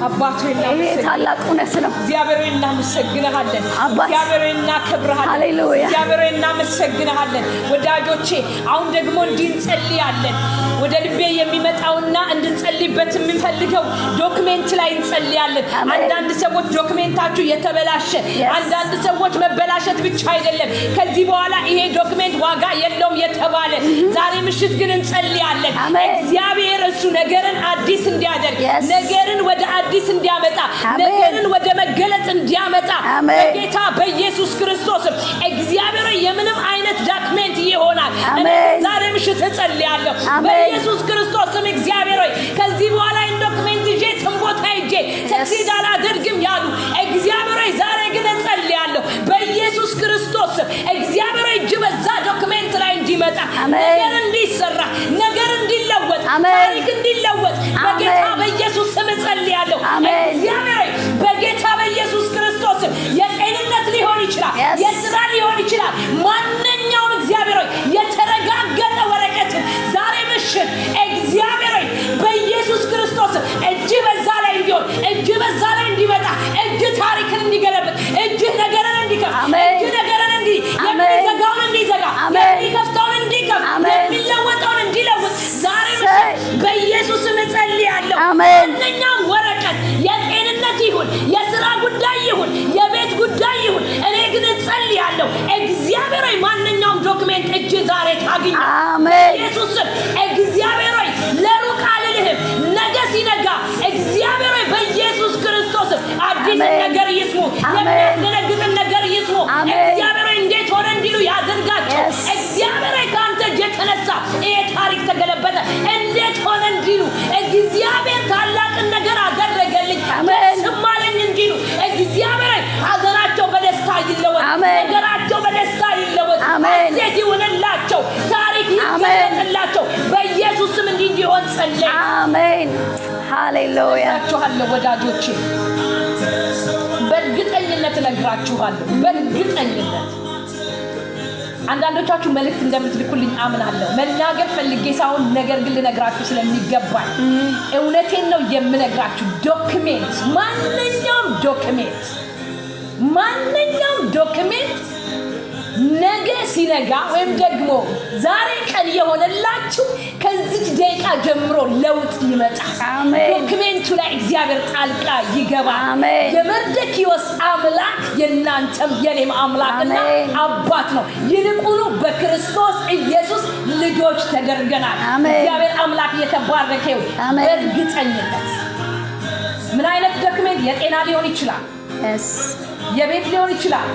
አባቶና ታላቅ እውነት ነው እግዚአብሔርና መሰግነሃለን እግዚአብሔርና ከብርሃን ሃሌሉያ እግዚአብሔርና መሰግነሃለን ወዳጆቼ አሁን ደግሞ እንድንጸልያለን ወደ ልቤ የሚመጣውና እንድንጸልይበት የምንፈልገው ዶክመንት ላይ እንጸልያለን አንዳንድ ሰዎች ዶክመንታችሁ የተበላሸ አንዳንድ ሰዎች መበላሸት ብቻ አይደለም ከዚህ በኋላ ይሄ ዶክመንት ዋጋ የለው የተባለ ዛሬ ምሽት ግን እንጸልያለን እግዚአብሔር እሱ ነገርን አዲስ እንዲያደርግ ነገርን ወደ አዲስ እንዲያመጣ ነገርን ወደ መገለጥ እንዲያመጣ በጌታ በኢየሱስ ክርስቶስ እግዚአብሔር የምንም አይነት ዶክመንት ይሆናል ዛሬ ምሽት እንጸልያለን በኢየሱስ ክርስቶስ ስም እግዚአብሔር ሆይ ከዚህ በኋላ ዶክመንት ይዤ ተንቦታ ይዤ ሰክሲድ አላደርግም ያሉ እግዚአብሔር ሆይ ዛሬ ግን እንጸልያለን በኢየሱስ ክርስቶስ እግዚአብሔር ሆይ በዛ ዶክመንት ላይ እንዲመጣ ነገር እንዲሰራ ነገር እንዲለወጥ ታሪክ እንዲለወጥ በጌታ በኢየሱስ ስም እንጸልያለን እግዚአብሔር ሆይ በጌታ በኢየሱስ ክርስቶስ የጤንነት ሊሆን ይችላል የስራ ሊሆን ይችላል ማንኛውም እግዚአብሔር ሆይ የተረጋገጠ ወረቀት ዛሬ ምሽት እግዚአብሔር ሆይ በኢየሱስ ክርስቶስ እጅ በዛ ላይ እንዲሆን እጅ በዛ ላይ እንዲመጣ እጅ ታሪክን እንዲገለብጥ እጅ ነገርን እንዲከፍት እጅ ነገርን የሚዘጋውን እንዲዘጋ የሚከፍተውን እንዲከፍት የሚለወጠውን እንዲለውጥ ዛሬ በኢየሱስ ስም ጸልያለሁ ማንኛውም ወረቀት የጤንነት ይሁን የሥራ ጉዳይ ይሁን የቤት ጉዳይ ይሁን እኔ ግን ጸልያለሁ እግዚአብሔር ሆይ ማንኛውም ዶክመንት እጅ ዛሬ ታግኝ ኢየሱስ እግዚአብሔር ሆይ ለሩቅ አልልህም ነገ ሲነጋ እግዚአብሔር ሆይ በኢየሱስ ክርስቶስ አዲስ ነገር ይስሙ የሚያስደነግጥ ነገር ይስሙ እግዚአብሔር ሆይ እንዴት ሆነ እንዲሉ ያደርጋቸው እግዚአብሔር ሆይ ካንተ የተነሳ ይሄ ታሪክ ተገለበጠ እንዴት ሆነ እንዲሉ እግዚአብሔር ታላቅ ነገር አደረገልኝ ስማለኝ እንዲሉ እግዚአብሔር ሆይ ሀገራቸው በደስታ ይለወጥ ነገራቸው በደስታ ይለወጥ ሴት ይሁንላቸው ታሪክ ይገለጥላቸው በኢየሱስ ስም እንዲሆን ጸልይ አሜን ሃሌሉያ ታችኋለሁ ወዳጆቼ በእርግጠኝነት እነግራችኋለሁ በእርግጠኝነት አንዳንዶቻችሁ መልእክት እንደምትልኩልኝ አምናለሁ መናገር ፈልጌ ሳይሆን ነገር ግን ልነግራችሁ ስለሚገባኝ እውነቴን ነው የምነግራችሁ ዶክመንት ማንኛውም ዶክመንት ነገ ሲነጋ ወይም ደግሞ ዛሬ ቀን የሆነላችሁ ከዚህ ደቂቃ ጀምሮ ለውጥ ይመጣል ዶክመንቱ ላይ እግዚአብሔር ጣልቃ ይገባል የመርደኪዮስ አምላክ የናንተም የኔም አምላክና አባት ነው ይልቁኑ በክርስቶስ ኢየሱስ ልጆች ተደርገናል እግዚአብሔር አምላክ የተባረከ ይሁን በእርግጠኝነት ምን አይነት ዶክመንት የጤና ሊሆን ይችላል የቤት ሊሆን ይችላል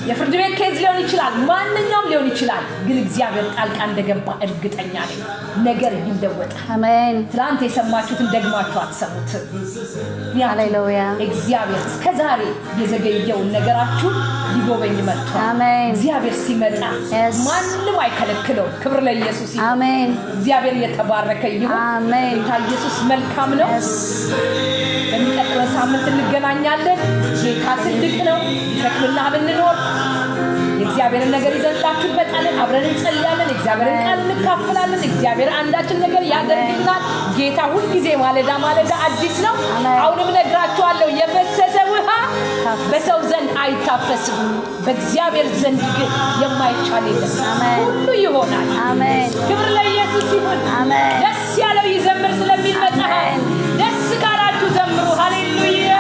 የፍርድ ቤት ኬዝ ሊሆን ይችላል ማንኛውም ሊሆን ይችላል ግን እግዚአብሔር ጣልቃ እንደገባ እርግጠኛ ነኝ ነገር ይለወጣል አሜን ትላንት የሰማችሁትን ደግማችሁ አትሰሙት ሃሌሉያ እግዚአብሔር እስከዛሬ የዘገየው ነገራችሁ ሊጎበኝ መጥቷል አሜን እግዚአብሔር ሲመጣ ማንንም አይከለክለው ክብር ለኢየሱስ ይሁን አሜን እግዚአብሔር የተባረከ ይሁን አሜን ኢየሱስ መልካም ነው በሚቀጥለው ሳምንት እንገናኛለን ጌታ ትልቅ ነው ይፈቅድልና ብንኖር የእግዚአብሔርን ነገር ይዘንላችሁ በጣለን አብረን እንጸልያለን እግዚአብሔርን ቃል እንካፈላለን እግዚአብሔር አንዳችን ነገር ያደርግልናል ጌታ ሁሉ ጊዜ ማለዳ አዲስ ነው አሁንም ነግራችኋለሁ የፈሰሰ ውሃ በሰው ዘንድ አይታፈስም በእግዚአብሔር ዘንድ ግን የማይቻል የለም ሁሉ ይሆናል አሜን ክብር ለኢየሱስ ይሁን አሜን ደስ ያለው ይዘምር ስለሚመጣ ደስ ካላችሁ ዘምሩ ሃሌሉያ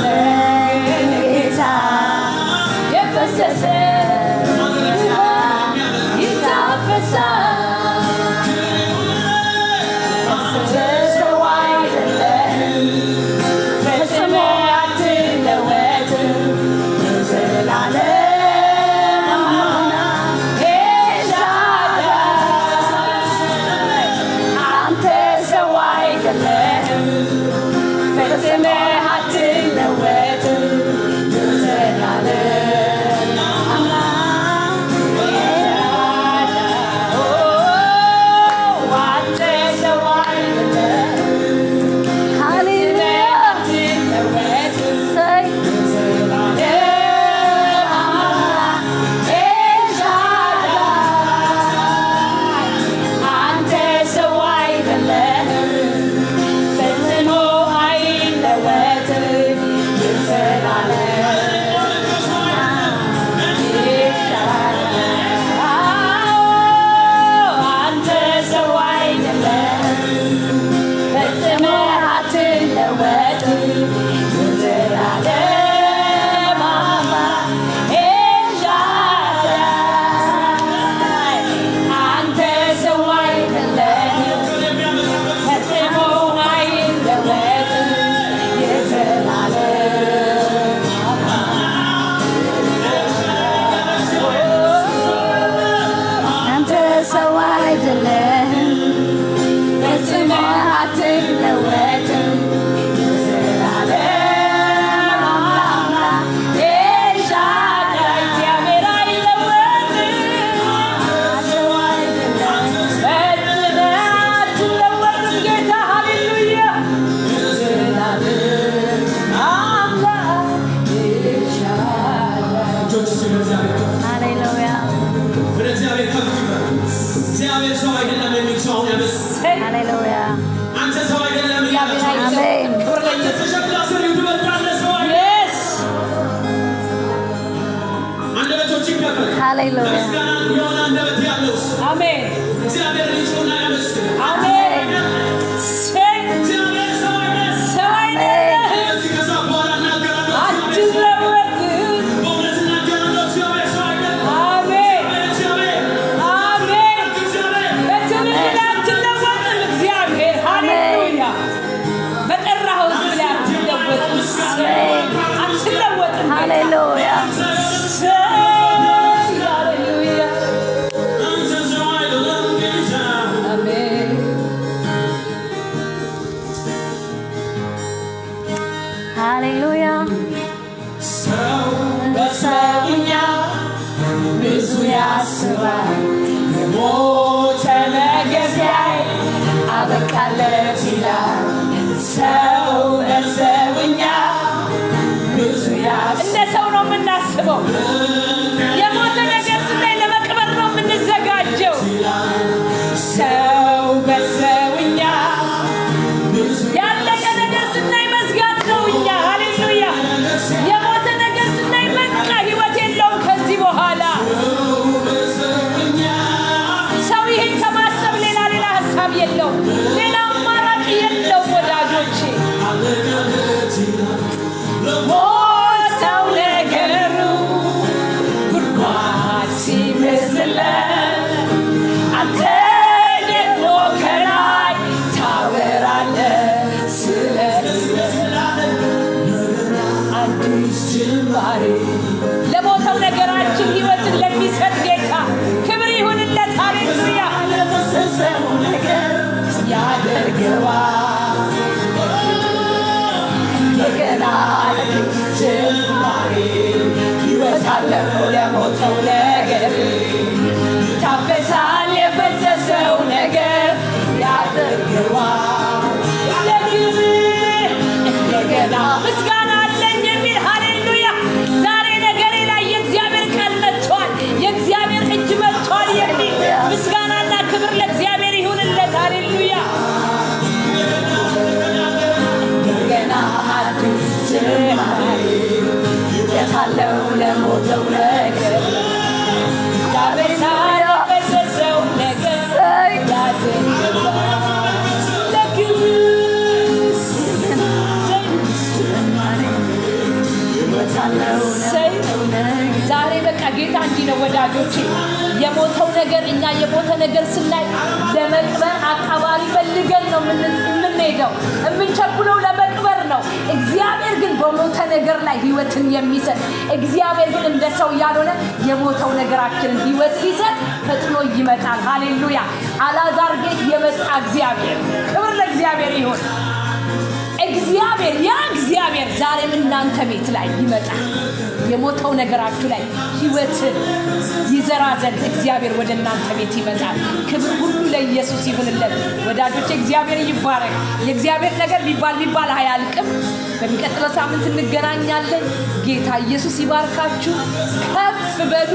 Yeah. ፈጽመህ አትለወጥም ለዘላለም አንተ ሰው አይደለህም ሃሌሉያ ሰይ የሞተ ነገር ስናይ ለመቅበር ነው የምንዘጋጀው ሰው በሰውኛ ያለቀ ነገር ስናይ መዝጋት ነው እኛ ሃሌሉያ የሞተ ነገር ስናይ በቃ ህይወት የለውም ከዚህ በኋላ ሰው ይሄን ከማሰብ ሌላ ሀሳብ የለውም ሌላ አማራጭ የለውም ወዳጆቼ ሞተው ነገሩ ጉድጓድ ሲመስለን አንተ ደግሞ ከላይ ታወራለህ ስለ አዲስ ጅማሬ ለሞተው ነገራችን ህይወትን ለሚሰጥ ጌታ ክብር ይሁንለት ሃሌሉያ ለተሰሰው ነገር ያደርገዋል እንደገና አዲስ ጅማሬ ህይወት አለው ለሞተው ነገር ይታፈሳል የፈሰሰው ነገር ያደርገዋል ለክብር እንደገና ምስጋና አለኝ የሚል ሃሌሉያ ዛሬ ነገሬ ላይ የእግዚአብሔር ቃል መጥቷል የእግዚአብሔር እጅ መጥቷል የሚል ምስጋናና ክብር ለእግዚአብሔር ይሁንለት ሃሌሉያ እንደገና አዲስ ጅማሬ ህይወት አለው ለሞተው ነገር ይታፈሳል የፈሰሰው ነገር ያደርገዋል ዛሬ በቃ ጌታ እንዲህ ነው ወዳጆቼ የሞተው ነገር እኛ የሞተ ነገር ስናይ ለመቅበር አቃባሪ ፈልገን ነው የምንሄደው የምንቸኩለው ለመቅበር ነው እግዚአብሔር ግን በሞተ ነገር ላይ ህይወትን የሚሰጥ እግዚአብሔር ግን እንደ ሰው ያልሆነ የሞተው ነገራችንን ህይወት ሊሰጥ ፈጥኖ ይመጣል ሃሌሉያ አልዓዛር ቤት የመጣ እግዚአብሔር ክብር ለእግዚአብሔር ይሁን እግዚአብሔር ዛሬም እናንተ ቤት ላይ ይመጣል። የሞተው ነገራችሁ ላይ ሕይወትን ይዘራ ዘንድ እግዚአብሔር ወደ እናንተ ቤት ይመጣል። ክብር ሁሉ ለኢየሱስ ይሁንለት። ወዳጆቼ እግዚአብሔር ይባረክ። የእግዚአብሔር ነገር ቢባል አያልቅም። በሚቀጥለው ሳምንት እንገናኛለን። ጌታ ኢየሱስ ይባርካችሁ። ከፍ በሉ።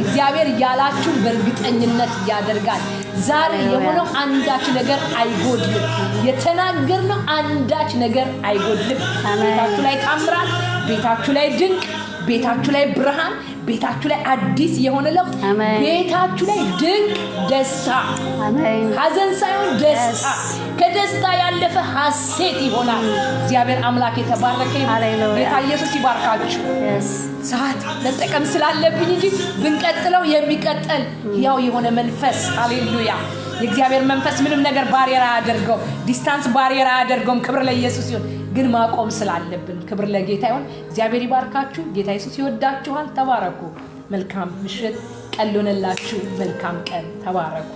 እግዚአብሔር ያላችሁ በእርግጠኝነት ያደርጋል። ዛሬ የሆነው አንዳች ነገር አይጎድልም። የተናገርነው አንዳች ነገር አይጎድልም። ቤታችሁ ላይ ታምራት፣ ቤታችሁ ላይ ድንቅ፣ ቤታችሁ ላይ ብርሃን፣ ቤታችሁ ላይ አዲስ የሆነ ለውጥ፣ ቤታችሁ ላይ ድንቅ ደስታ፣ ሐዘን ሳይሆን ደስታ፣ ከደስታ ያለፈ ሐሴት ይሆናል። እግዚአብሔር አምላክ የተባረከ ይሁን። ጌታ ኢየሱስ ይባርካችሁ። ሰዓት መጠቀም ስላለብኝ እንጂ ብንቀጥለው የሚቀጥል ያው የሆነ መንፈስ ሃሌሉያ የእግዚአብሔር መንፈስ ምንም ነገር ባሪየር አያደርገው፣ ዲስታንስ ባሪየር አያደርገውም። ክብር ለኢየሱስ ይሁን። ግን ማቆም ስላለብን ክብር ለጌታ ይሁን። እግዚአብሔር ይባርካችሁ። ጌታ ኢየሱስ ይወዳችኋል። ተባረኩ። መልካም ምሽት ቀሎነላችሁ። መልካም ቀን። ተባረኩ።